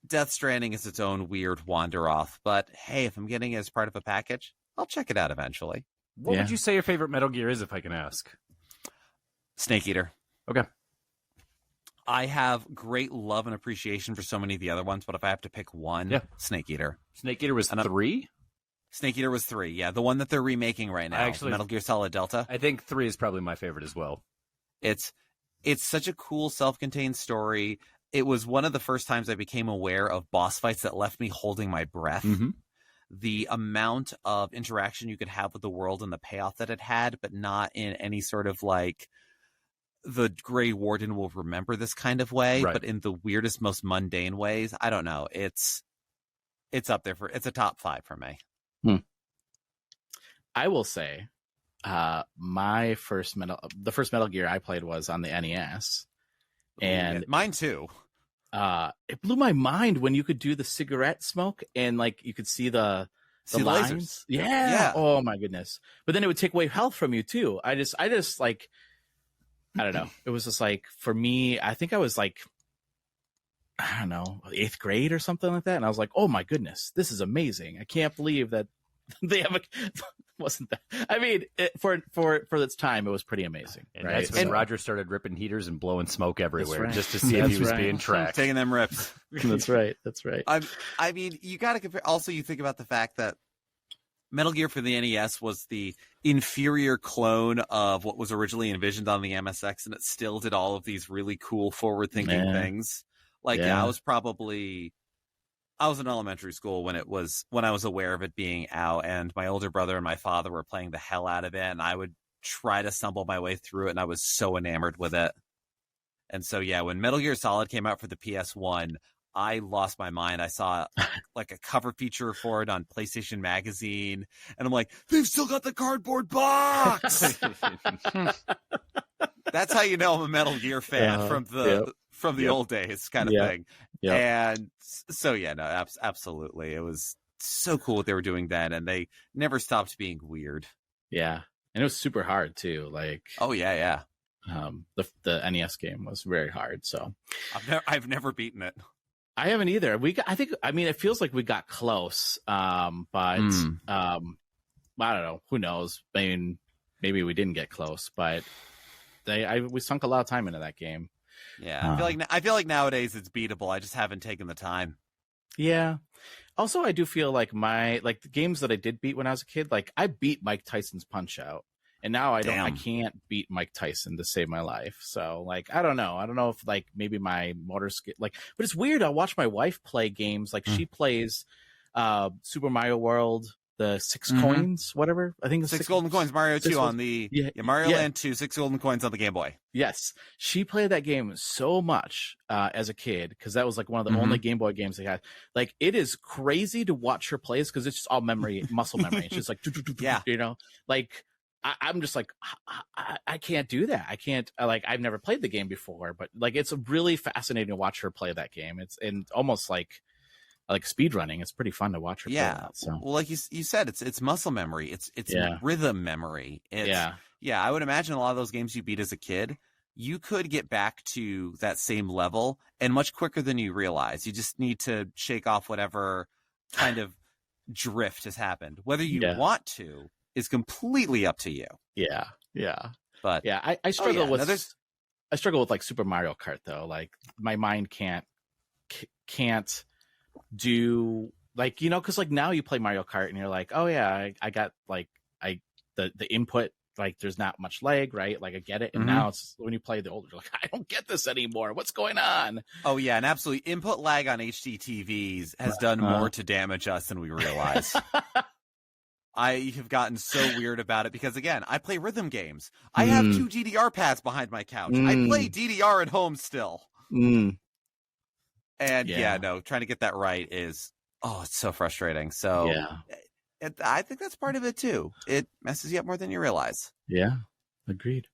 Death Stranding is its own weird wander off. But hey, if I'm getting it as part of a package, I'll check it out eventually. What would you say your favorite Metal Gear is, if I can ask? Snake Eater. Okay. I have great love and appreciation for so many of the other ones, but if I have to pick one, Snake Eater. Snake Eater was 3? Snake Eater was 3, yeah. The one that they're remaking right now, Metal Gear Solid Delta. I think 3 is probably my favorite as well. It's such a cool self-contained story. It was one of the first times I became aware of boss fights that left me holding my breath. The amount of interaction you could have with the world and the payoff that it had, but not in any sort of like the Grey Warden will remember this kind of way, but in the weirdest, most mundane ways. I don't know. It's up there it's a top 5 for me. I will say, the first Metal Gear I played was on the NES, and mine too. It blew my mind when you could do the cigarette smoke and like you could see the lines. Lasers. Yeah. Oh my goodness! But then it would take away health from you too. I just like, I don't know. It was just like, for me, I think I was like, I don't know, 8th grade or something like that, and I was like, oh my goodness, this is amazing! I can't believe that they have wasn't that. I mean, for its time, it was pretty amazing. And that's when Roger started ripping heaters and blowing smoke everywhere just to see if he was being tracked. Taking them rips. That's right. I mean, you got to compare. Also, you think about the fact that Metal Gear for the NES was the inferior clone of what was originally envisioned on the MSX, and it still did all of these really cool forward-thinking things. Like, I was in elementary school when I was aware of it being out, and my older brother and my father were playing the hell out of it, and I would try to stumble my way through it, and I was so enamored with it. And so, when Metal Gear Solid came out for the PS1, I lost my mind. I saw like a cover feature for it on PlayStation Magazine, and I'm like, they've still got the cardboard box! That's how you know I'm a Metal Gear fan from the old days kind of thing. And so, absolutely. It was so cool what they were doing then, and they never stopped being weird. Yeah. And it was super hard too. Like, the NES game was very hard. So I've never beaten it. I haven't either. I mean, it feels like we got close, but I don't know. Who knows? I mean, maybe we didn't get close, but we sunk a lot of time into that game. Yeah, I feel like nowadays it's beatable. I just haven't taken the time. Yeah. Also, I do feel like the games that I did beat when I was a kid, like I beat Mike Tyson's Punch Out, and now I can't beat Mike Tyson to save my life. So like, I don't know if like maybe my motor skill, like, but it's weird. I'll watch my wife play games. Like she plays Super Mario World, the 6 coins, whatever. I think it's 6 golden coins, Mario 2 on the Mario Land 2, 6 golden coins on the Game Boy. Yes, she played that game so much as a kid because that was like one of the only Game Boy games they had. Like, it is crazy to watch her play because it's just all memory, muscle memory. It's just like, you know, like I'm just like, I can't do that. I can't, like, I've never played the game before, but like, it's really fascinating to watch her play that game. It's almost like speed running. It's pretty fun to watch her play that, so. Well, like you said, it's muscle memory. It's rhythm memory. I would imagine a lot of those games you beat as a kid, you could get back to that same level and much quicker than you realize. You just need to shake off whatever kind of drift has happened. Whether you want to is completely up to you. Yeah. But I struggle I struggle with like Super Mario Kart though. Like my mind can't do, like, you know, because like now you play Mario Kart and you're like, oh yeah, I got like the input, like there's not much lag, right? Like I get it. And now it's when you play the older, you're like, I don't get this anymore. What's going on? Oh yeah, and absolutely, input lag on HD TVs has done more to damage us than we realize. I have gotten so weird about it because, again, I play rhythm games. I have 2 DDR pads behind my couch. I play DDR at home still. And trying to get that right is, it's so frustrating. So I think that's part of it too. It messes you up more than you realize. Yeah, agreed.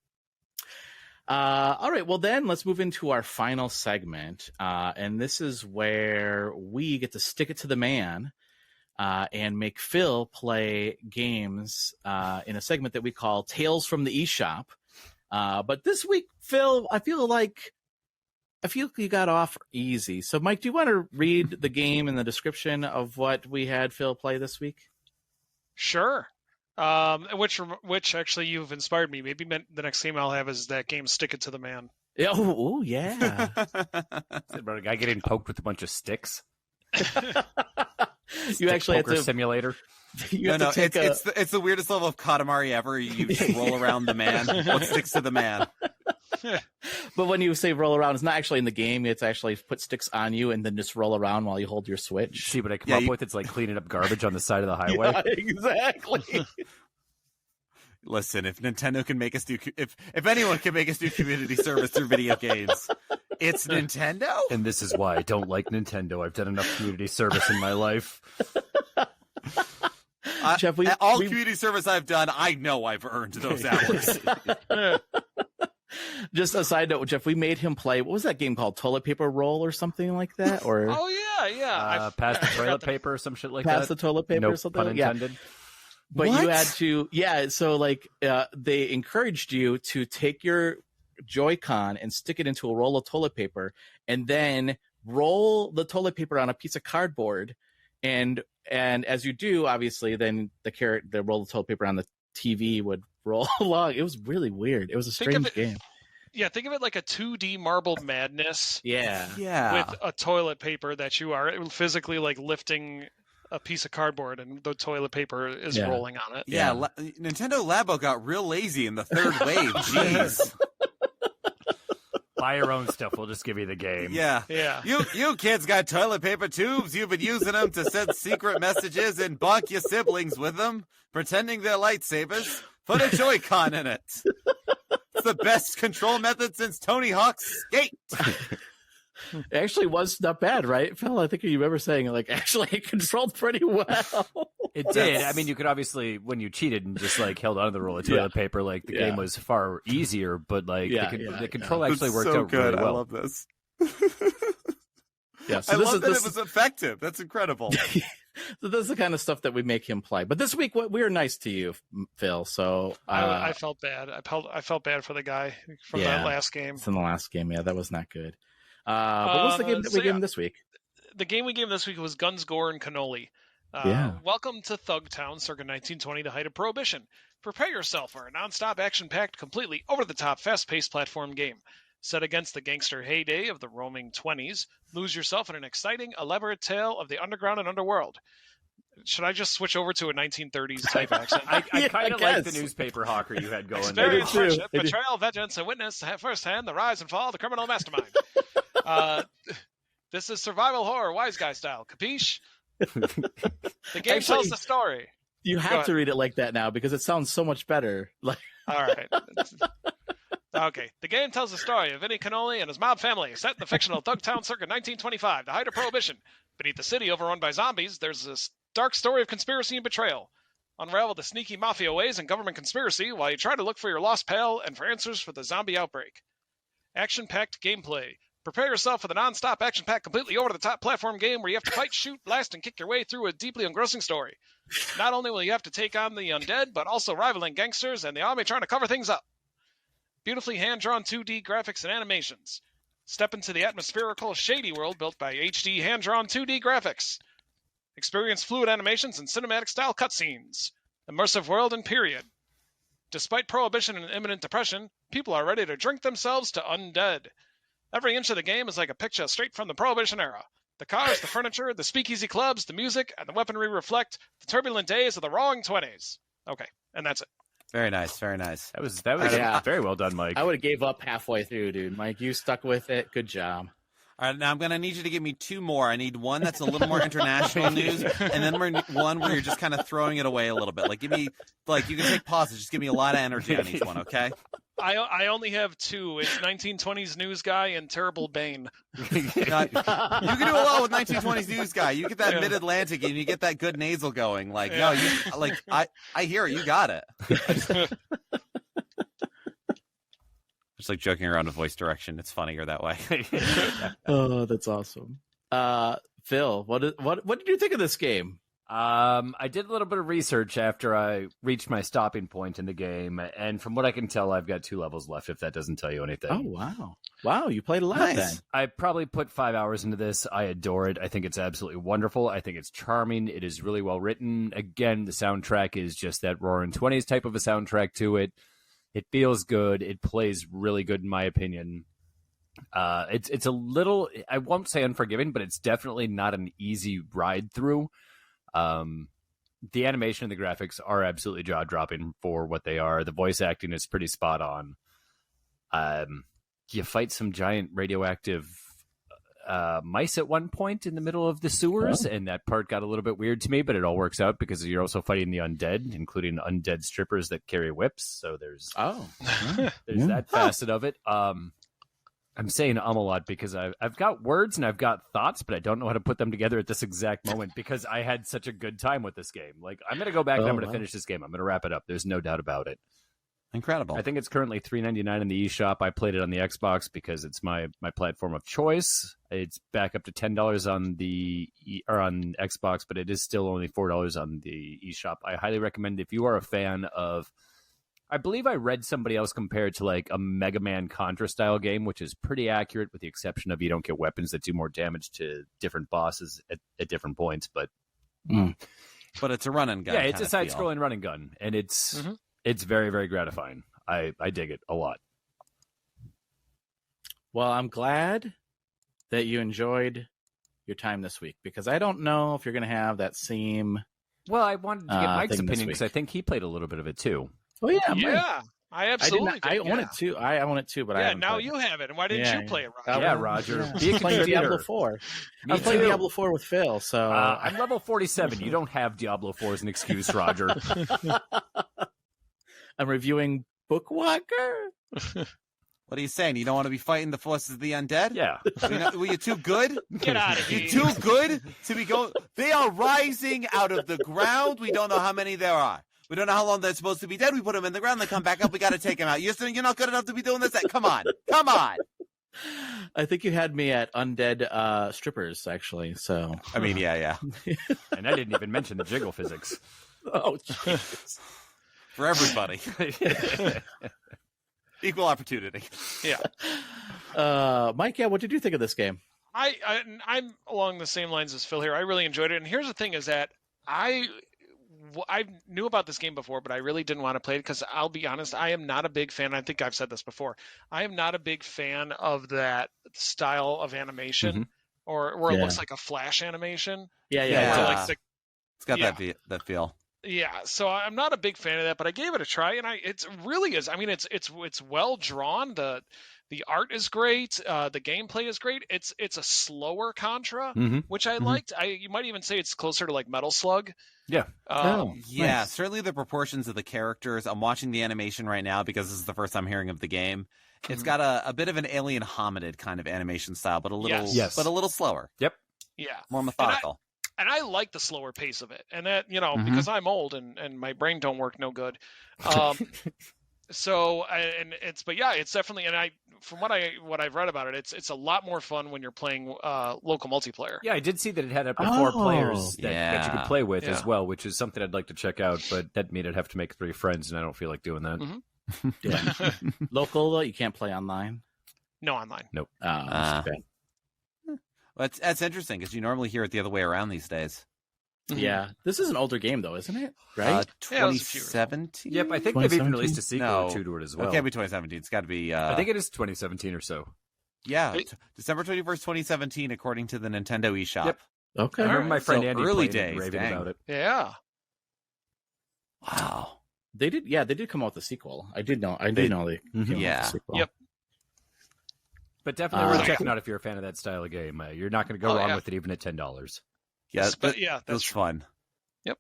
All right, well then let's move into our final segment. And this is where we get to stick it to the man and make Phil play games in a segment that we call Tales from the eShop. But this week, Phil, I feel you got off easy. So, Mike, do you want to read the game and the description of what we had Phil play this week? Sure. Which actually you've inspired me. Maybe the next game I'll have is that game Stick It to the Man. Oh yeah. About a guy getting poked with a bunch of sticks. You actually have to simulator. It's the weirdest level of Katamari ever. You just roll around the man. What sticks to the man? But when you say roll around, it's not actually in the game. It's actually put sticks on you and then just roll around while you hold your Switch. See what I come up with? It's like cleaning up garbage on the side of the highway. Yeah, exactly. Listen, if Nintendo can make us do, if anyone can make us do community service through video games, it's Nintendo. And this is why I don't like Nintendo. I've done enough community service in my life. Geoff, community service I've done, I know I've earned those hours. Just a side note, Geoff, we made him play, what was that game called? Toilet Paper Roll or something like that? Or Pass the toilet paper or some shit like that. Pass the toilet paper or something? Pun intended. But you had to, so like they encouraged you to take your Joy-Con and stick it into a roll of toilet paper and then roll the toilet paper on a piece of cardboard. And as you do, obviously, then the roll of toilet paper on the TV would roll along. It was really weird. It was a strange game. Yeah, think of it like a 2D Marble Madness. Yeah. With a toilet paper that you are physically like lifting a piece of cardboard and the toilet paper is rolling on it. Yeah, Nintendo Labo got real lazy in the third wave. Jeez. Buy your own stuff. We'll just give you the game. Yeah. You kids got toilet paper tubes. You've been using them to send secret messages and bonk your siblings with them, pretending they're lightsabers. Put a Joy-Con in it. It's the best control method since Tony Hawk's Skate. It actually was not bad, right, Phil? I think you remember saying, like, actually it controlled pretty well. It did. I mean, you could obviously, when you cheated and just, like, held onto the roll of toilet paper, like, the game was far easier, but, like, the control actually worked out really well. I love this. So I love that it was effective. That's incredible. So this is the kind of stuff that we make him play. But this week, we were nice to you, Phil. So I felt bad. I felt bad for the guy from that last game. It's in the last game. Yeah, that was not good. But what's the game that we gave him this week? the game we gave this week was Guns, Gore, and Cannoli. Welcome to Thugtown, circa 1920, the height of Prohibition. Prepare yourself for a non-stop, action-packed, completely over-the-top, fast-paced platform game. Set against the gangster heyday of the roaming 20s, lose yourself in an exciting, elaborate tale of the underground and underworld. Should I just switch over to a 1930s type accent? I kind of like the newspaper hawker you had going. Experience, friendship, betrayal, vengeance, and witness firsthand the rise and fall of the criminal mastermind. This is survival horror, wise guy style. Capiche? The game tells the story. You have to read it like that now because it sounds so much better. Like, all right. Okay. The game tells the story of Vinnie Cannoli and his mob family, set in the fictional Thugtown circa 1925, the height of Prohibition. Beneath the city overrun by zombies, there's this dark story of conspiracy and betrayal. Unravel the sneaky mafia ways and government conspiracy while you try to look for your lost pal and for answers for the zombie outbreak. Action-packed gameplay. Prepare yourself for the non-stop, action-packed, completely over-the-top platform game where you have to fight, shoot, blast, and kick your way through a deeply engrossing story. Not only will you have to take on the undead, but also rivaling gangsters and the army trying to cover things up. Beautifully hand-drawn 2D graphics and animations. Step into the atmospherical, shady world built by HD hand-drawn 2D graphics. Experience fluid animations and cinematic-style cutscenes. Immersive world and period. Despite prohibition and imminent depression, people are ready to drink themselves to undead. Every inch of the game is like a picture straight from the Prohibition era. The cars, the furniture, the speakeasy clubs, the music, and the weaponry reflect the turbulent days of the roaring 20s. Okay, and that's it. Very nice, very nice. That was very well done, Mike. I would have gave up halfway through, dude. Mike, you stuck with it. Good job. All right, now I'm going to need you to give me two more. I need one that's a little more international news, and then one where you're just kind of throwing it away a little bit. Like, give me, like, you can take pauses. Just give me a lot of energy on each one, okay? I only have two. It's 1920s News Guy and Terrible Bane. You can do a lot with 1920s News Guy. You get that Mid-Atlantic and you get that good nasal going. Like, no, you, like, I hear it. You got it. Just like joking around with voice direction. It's funnier that way. Oh, that's awesome. Phil, what did you think of this game? I did a little bit of research after I reached my stopping point in the game, and from what I can tell, I've got 2 levels left, if that doesn't tell you anything. Oh, wow. Wow, you played a lot then. I probably put 5 hours into this. I adore it. I think it's absolutely wonderful. I think it's charming. It is really well written. Again, the soundtrack is just that Roaring 20s type of a soundtrack to it. It feels good. It plays really good, in my opinion. It's a little, I won't say unforgiving, but it's definitely not an easy ride through. The animation and the graphics are absolutely jaw-dropping for what they are. The voice acting is pretty spot on. You fight some giant radioactive mice at one point in the middle of the sewers, and that part got a little bit weird to me, but it all works out because you're also fighting the undead, including undead strippers that carry whips. So there's that facet of it. I'm saying a lot because I've got words and I've got thoughts, but I don't know how to put them together at this exact moment because I had such a good time with this game. Like, I'm going to go back and I'm going to finish this game. I'm going to wrap it up. There's no doubt about it. Incredible. I think it's currently $3.99 in the eShop. I played it on the Xbox because it's my platform of choice. It's back up to $10 on Xbox, but it is still only $4 on the eShop. I highly recommend if you are a fan of, I believe I read somebody else compare it to like a Mega Man Contra style game, which is pretty accurate with the exception of you don't get weapons that do more damage to different bosses at different points. But it's a run and gun. Yeah, it's a side-scrolling run and gun, and it's very, very gratifying. I dig it a lot. Well, I'm glad that you enjoyed your time this week because I don't know if you're going to have that same. Well, I wanted to get Mike's opinion because I think he played a little bit of it too. Oh yeah, yeah. I absolutely. I own it too. I own it too, but yeah, now you have it. And why didn't you play it, Roger? Yeah, Roger. Yeah. I'm playing Diablo 4. I'm playing Diablo 4 with Phil. So I'm level 47. You don't have Diablo 4 as an excuse, Roger. I'm reviewing Bookwalker. What are you saying? You don't want to be fighting the forces of the undead? Yeah. Were you too good? Get out of here. You're too good to be going. They are rising out of the ground. We don't know how many there are. We don't know how long they're supposed to be dead. We put them in the ground. They come back up. We got to take them out. You're saying you're not good enough to be doing this? Come on. Come on. I think you had me at undead strippers, actually. So I mean, yeah. And I didn't even mention the jiggle physics. Oh, Jesus. For everybody. Equal opportunity. Yeah. Mike, what did you think of this game? I'm along the same lines as Phil here. I really enjoyed it. And here's the thing is that I knew about this game before, but I really didn't want to play it because I'll be honest, I am not a big fan. I think I've said this before. I am not a big fan of that style of animation or where it looks like a Flash animation. Yeah. It's got that feel. Yeah, so I'm not a big fan of that, but I gave it a try, and it really is. I mean, it's well drawn. The art is great. The gameplay is great. It's a slower Contra, which I liked. You might even say it's closer to like Metal Slug. Yeah. Nice. Certainly the proportions of the characters. I'm watching the animation right now because this is the first I'm hearing of the game. It's got a bit of an alien hominid kind of animation style, but a little slower. Yep. Yeah. More methodical. And I like the slower pace of it. And that, because I'm old and my brain don't work no good. It's definitely, and from what I've read about it, it's a lot more fun when you're playing local multiplayer. Yeah, I did see that it had up to 4 players that you could play with as well, which is something I'd like to check out, but that means I'd have to make 3 friends, and I don't feel like doing that. Yeah. Local, though, you can't play online? No online. Nope. Well, that's interesting because you normally hear it the other way around these days. Yeah, this is an older game though, isn't it? Right? 2017. Yep, I think they've even released a sequel or 2 to it as well. It can't be 2017. It's got to be. I think it is 2017 or so. Yeah, December 21st, 2017, according to the Nintendo eShop. Yep. Okay. I remember my friend Andy early days days raving about it. Yeah. Wow. They did come out with the sequel. I did know they came out with the sequel. Yep. But definitely worth checking out if you're a fan of that style of game. You're not going to go wrong with it even at $10. Yeah, that's fun. Yep.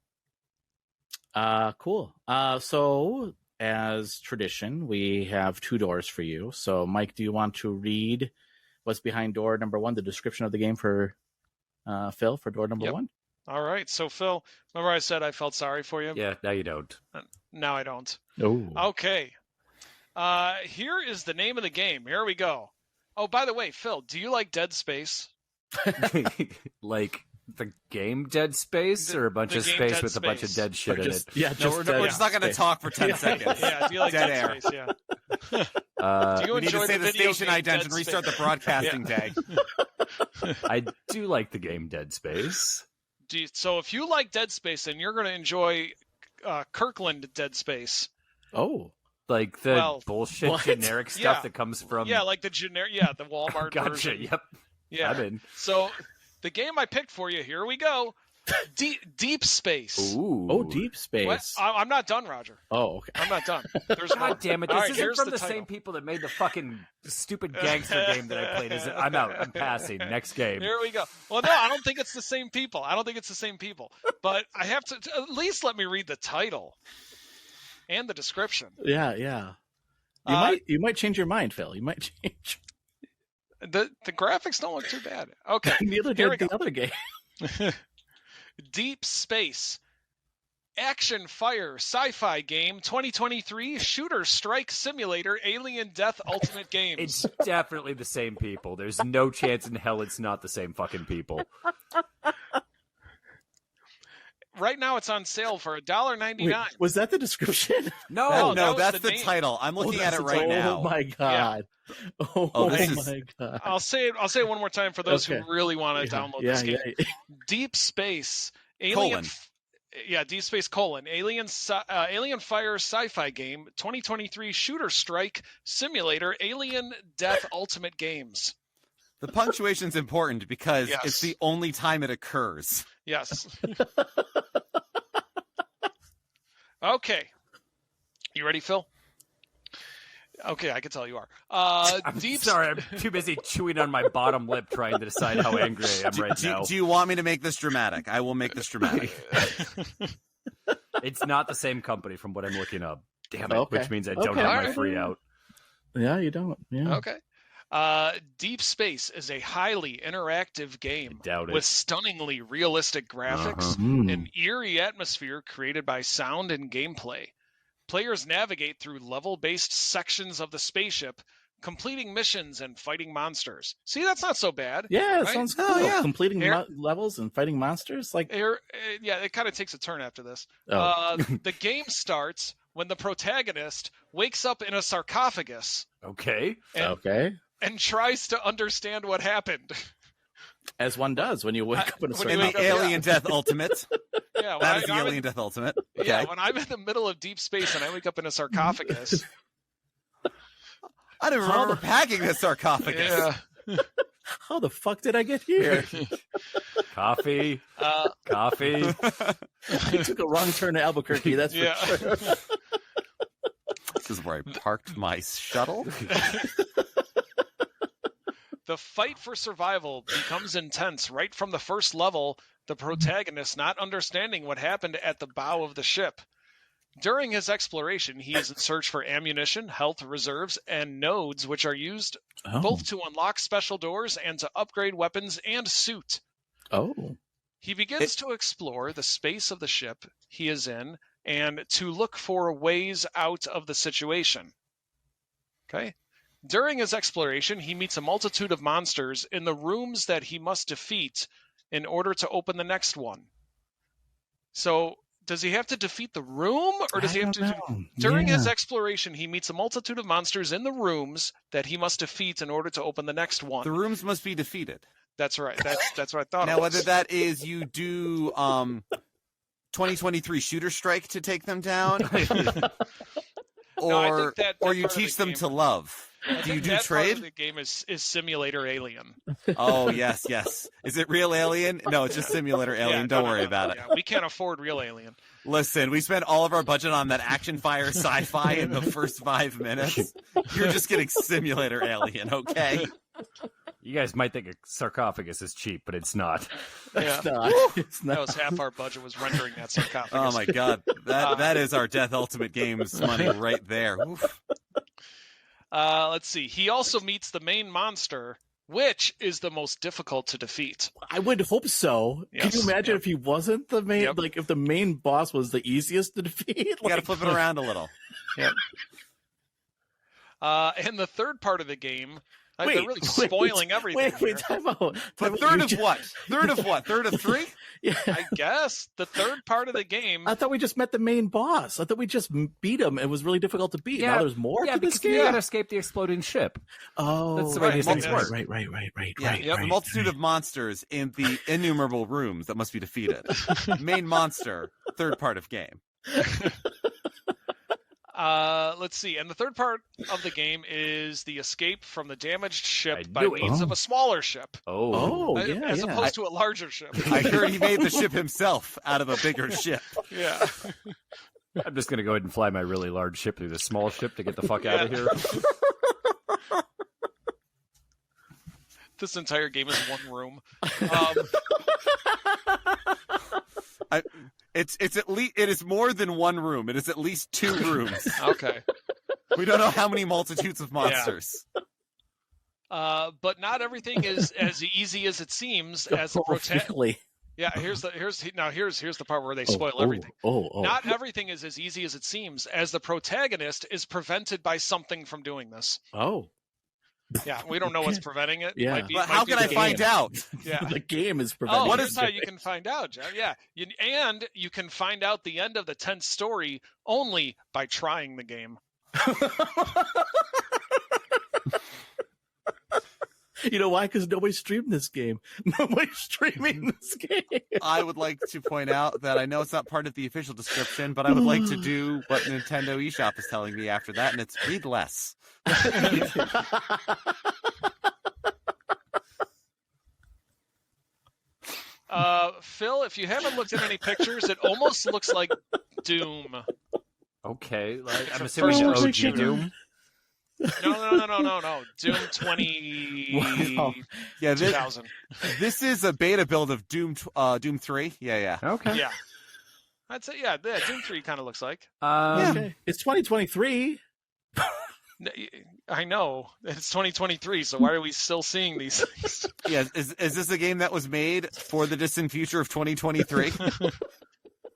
Cool. So as tradition, we have 2 doors for you. So Mike, do you want to read what's behind door number 1, the description of the game for Phil for door number 1? All right. So Phil, remember I said I felt sorry for you? Yeah, now you don't. Now I don't. Oh. Okay. Here is the name of the game. Here we go. Oh, by the way, Phil, do you like Dead Space? Like the game Dead Space or a bunch of space with a bunch of dead shit in it? Yeah, we're just not going to talk for 10 seconds. Yeah, do you like Dead air. Space? Yeah. Do you we need to say the station ident and restart the broadcasting tag. I do like the game Dead Space. So if you like Dead Space, then you're going to enjoy Kirkland Dead Space. Oh. Like the bullshit generic stuff that comes from... Yeah, like the generic... the Walmart version. Yep. Yeah. I'm in. So the game I picked for you, here we go. Deep Space. Ooh. Oh, Deep Space. What? I'm not done, Roger. Oh, okay. I'm not done. There's more. God damn it. All This right, isn't from the title. same people that made the fucking stupid gangster game that I played. Is it? I'm out. I'm passing. Next game. Here we go. Well, no, I don't think it's the same people. But I have to at least let me read the title and the description. Yeah. You might change your mind, Phil. You might change. The graphics don't look too bad. Okay. Neither did the other game. Deep Space. Action Fire Sci-Fi Game 2023 Shooter Strike Simulator Alien Death Ultimate Games. It's definitely the same people. There's no chance in hell it's not the same fucking people. Right now it's on sale for $1.99. Was that the description? No, that's the name. title. I'm looking at it right now. Oh my god. Yeah. Oh my god. I'll say it one more time for those who really want to download this game. Yeah. Deep Space Alien. Deep Space : Alien Fire Sci-Fi Game 2023 Shooter Strike Simulator Alien Death Ultimate Games. The punctuation's important because it's the only time it occurs. Yes. Okay. You ready, Phil? Okay, I can tell you are. Sorry, I'm too busy chewing on my bottom lip trying to decide how angry I am right now. Do you want me to make this dramatic? I will make this dramatic. It's not the same company from what I'm looking up. Damn it, Okay. which means I don't have my free out. Yeah, you don't. Yeah. Okay. Deep Space is a highly interactive game with stunningly realistic graphics, an eerie atmosphere created by sound and gameplay. Players navigate through level-based sections of the spaceship, completing missions and fighting monsters. See, that's not so bad. Yeah, it right? sounds cool. Yeah. Completing levels and fighting monsters. It kind of takes a turn after this. Oh. The game starts when the protagonist wakes up in a sarcophagus. Okay. And tries to understand what happened. As one does when you wake up in a In the Alien Death Ultimate. Yeah, that is the Alien Death Ultimate. Okay. Yeah, when I'm in the middle of deep space and I wake up in a sarcophagus. I didn't remember packing this sarcophagus. Yeah. How the fuck did I get here? Coffee. Coffee. I took a wrong turn to Albuquerque, that's for sure. This is where I parked my shuttle. The fight for survival becomes intense right from the first level, the protagonist not understanding what happened at the bow of the ship. During his exploration, he is in search for ammunition, health reserves, and nodes, which are used both to unlock special doors and to upgrade weapons and suit. Oh. He begins to explore the space of the ship he is in and to look for ways out of the situation. Okay? During his exploration, he meets a multitude of monsters in the rooms that he must defeat in order to open the next one. So, does he have to defeat the room, or does he have to? During his exploration, he meets a multitude of monsters in the rooms that he must defeat in order to open the next one. The rooms must be defeated. That's right. That's what I thought. Now, whether that is you do 2023 Shooter Strike to take them down, or you teach them to love. Do you do that trade? Part of the game is Simulator Alien. Oh, yes. Is it real Alien? No, it's just Simulator Alien. Don't worry about it. Yeah, we can't afford real Alien. Listen, we spent all of our budget on that action fire sci-fi in the first 5 minutes. You're just getting Simulator Alien, okay? You guys might think a sarcophagus is cheap, but it's not. Yeah. It's not. That was half our budget was rendering that sarcophagus. Oh my god, that is our Death Ultimate Games money right there. Oof. Let's see. He also meets the main monster, which is the most difficult to defeat. I would hope so. Yes. Can you imagine if he wasn't the main, like if the main boss was the easiest to defeat? You gotta flip it around a little. Yep. And the third part of the game, they're really spoiling everything. Wait, time out. But third of what? Third of what? Third of 3? Yeah. I guess the third part of the game. I thought we just met the main boss. I thought we just beat him. It was really difficult to beat. Now there's more to this game. You gotta escape the exploding ship. Oh, that's the way these things work. Right. The multitude of monsters in the innumerable rooms that must be defeated. Main monster, third part of game. Let's see. And the third part of the game is the escape from the damaged ship by means of a smaller ship. As opposed to a larger ship. I heard he made the ship himself out of a bigger ship. Yeah. I'm just going to go ahead and fly my really large ship through the small ship to get the fuck out of here. This entire game is one room. It is more than one room. It is at least 2 rooms. Okay. We don't know how many multitudes of monsters. But not everything is as easy as it seems. As the protagonist. Yeah, here's the part where they spoil everything. Not everything is as easy as it seems, as the protagonist is prevented by something from doing this. Oh. Yeah, we don't know what's preventing it. Yeah. But how can I find out? Yeah. The game is preventing what it. is how you can find out, Jeff? Yeah. And you can find out the end of the 10th story only by trying the game. You know why? Because nobody's streamed this game. Nobody's streaming this game. I would like to point out that I know it's not part of the official description, but I would like to do what Nintendo eShop is telling me after that, and it's read less. Phil, if you haven't looked at any pictures, it almost looks like Doom. Okay, I'm assuming OG Doom. No. Doom 20. Wow. Yeah, 2000. This is a beta build of Doom 3. Yeah. Okay. Yeah. I'd say, Doom 3 kind of looks like. Okay. It's 2023. I know. It's 2023, so why are we still seeing these things? Yeah, is this a game that was made for the distant future of 2023?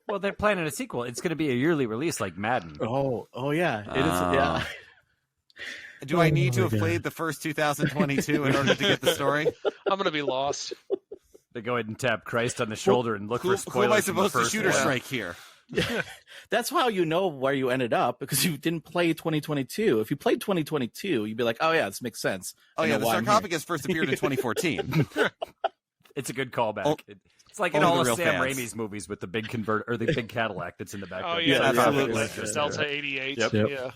Well, they're planning a sequel. It's going to be a yearly release like Madden. Oh yeah. It is. Yeah. Do I need to have played the first 2022 in order to get the story? I'm going to be lost. They go ahead and tap Christ on the shoulder and look for spoilers. Who am I supposed to Shooter Strike here? That's how you know where you ended up, because you didn't play 2022. If you played 2022, you'd be like, oh yeah, this makes sense. Oh yeah, the sarcophagus first appeared in 2014. It's a good callback. It's like in all of Sam Raimi's movies with the big the big Cadillac that's in the background. Oh yeah, absolutely. Delta 88. Yep. Yeah.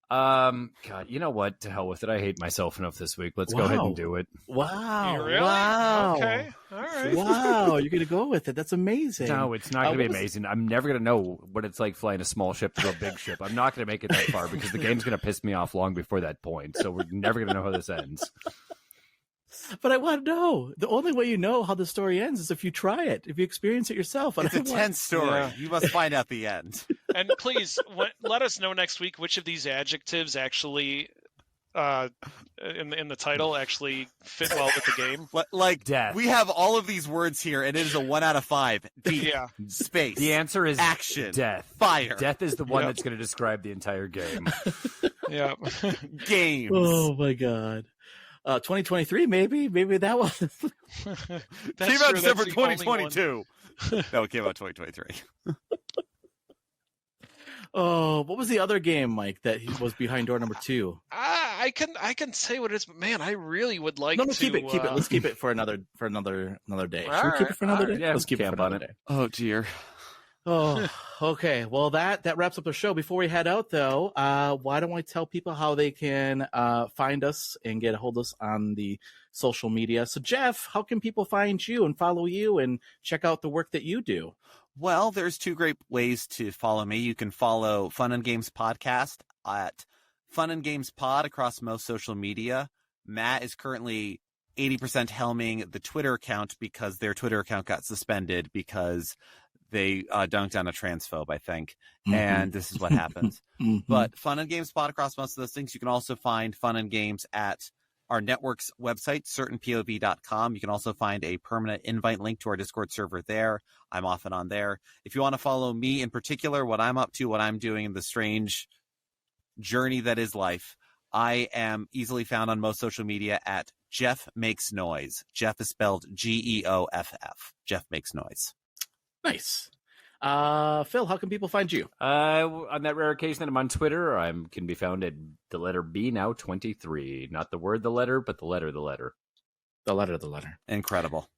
God, you know what? To hell with it. I hate myself enough this week. Let's go ahead and do it. Wow. Really? Wow. Okay. All right. Wow. You're going to go with it. That's amazing. No, it's not going to be amazing. I'm never going to know what it's like flying a small ship to a big ship. I'm not going to make it that far because the game's going to piss me off long before that point. So we're never going to know how this ends. But I want to know. The only way you know how the story ends is if you try it, if you experience it yourself. It's a tense story. Yeah. You must find out the end. And please let us know next week which of these adjectives actually, in the title, actually fit well with the game. Like death. We have all of these words here, and it is a 1 out of 5. Deep, yeah. Space. The answer is action. Death. Fire. Death is the one that's going to describe the entire game. Yeah. Games. Oh my god. 2023, maybe that was. Came out December 2022. No, it came out 2023. Oh, what was the other game, Mike, that was behind door number 2? I can say what it is, but man, I really would like to. Keep it. Let's keep it for another day. Should we keep it for another day? Yeah, let's keep it for another day. Oh dear. Oh, okay. Well, that wraps up the show. Before we head out, though, why don't I tell people how they can find us and get a hold of us on the social media? So, Geoff, how can people find you and follow you and check out the work that you do? Well, there's 2 great ways to follow me. You can follow Fun and Games Podcast at Fun and Games Pod across most social media. Matt is currently 80% helming the Twitter account because their Twitter account got suspended because they dunked on a transphobe, I think. Mm-hmm. And this is what happens. Mm-hmm. But Fun and Games Pod across most of those things. You can also find Fun and Games at our network's website, certainpov.com. You can also find a permanent invite link to our Discord server there. I'm often on there. If you want to follow me in particular, what I'm up to, what I'm doing in the strange journey that is life, I am easily found on most social media at Geoff Makes Noise. Geoff is spelled Geoff. Geoff Makes Noise. Nice. Phil, how can people find you? On that rare occasion that I'm on Twitter, I can be found at the letter B now 23. Not the word the letter, but the letter the letter. The letter. Incredible.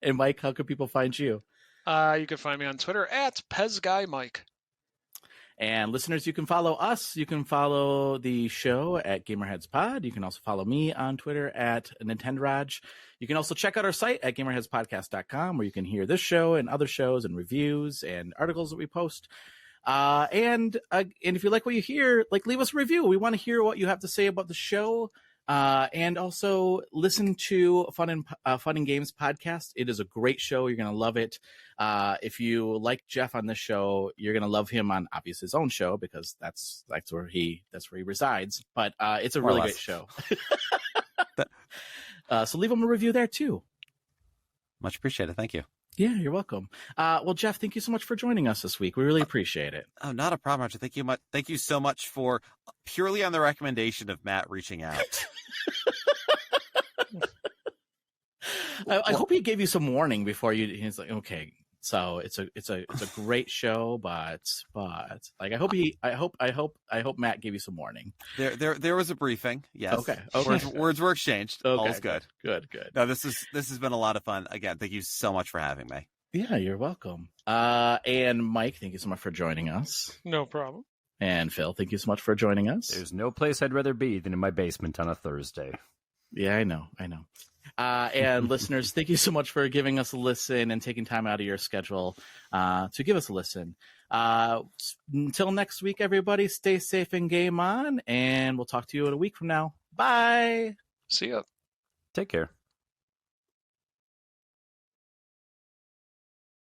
And Mike, how can people find you? You can find me on Twitter at PezGuyMike. And listeners, you can follow us. You can follow the show at Gamerheads Pod. You can also follow me on Twitter at Nintendoraj. You can also check out our site at gamerheadspodcast.com, where you can hear this show and other shows and reviews and articles that we post. And if you like what you hear, leave us a review. We want to hear what you have to say about the show. And also listen to Fun and Games podcast. It is a great show. You're going to love it. If you like Geoff on this show, you're going to love him on obviously his own show because that's where he resides. But it's a really great show. So leave him a review there too. Much appreciated. Thank you. Yeah, you're welcome. Well, Geoff, thank you so much for joining us this week. We really appreciate it. Oh, not a problem, Roger. Thank you much. Thank you so much for purely on the recommendation of Matt reaching out. I hope he gave you some warning before you. He's like, okay, so it's a great show, but I hope Matt gave you some warning. There was a briefing. Yes. Okay. Words were exchanged. Okay. All's good. Good. No, this has been a lot of fun. Again, thank you so much for having me. Yeah, you're welcome. And Mike, thank you so much for joining us. No problem. And Phil, thank you so much for joining us. There's no place I'd rather be than in my basement on a Thursday. Yeah, I know. And listeners, thank you so much for giving us a listen and taking time out of your schedule to give us a listen. Until next week, everybody, stay safe and game on, and we'll talk to you in a week from now. Bye. See ya. Take care.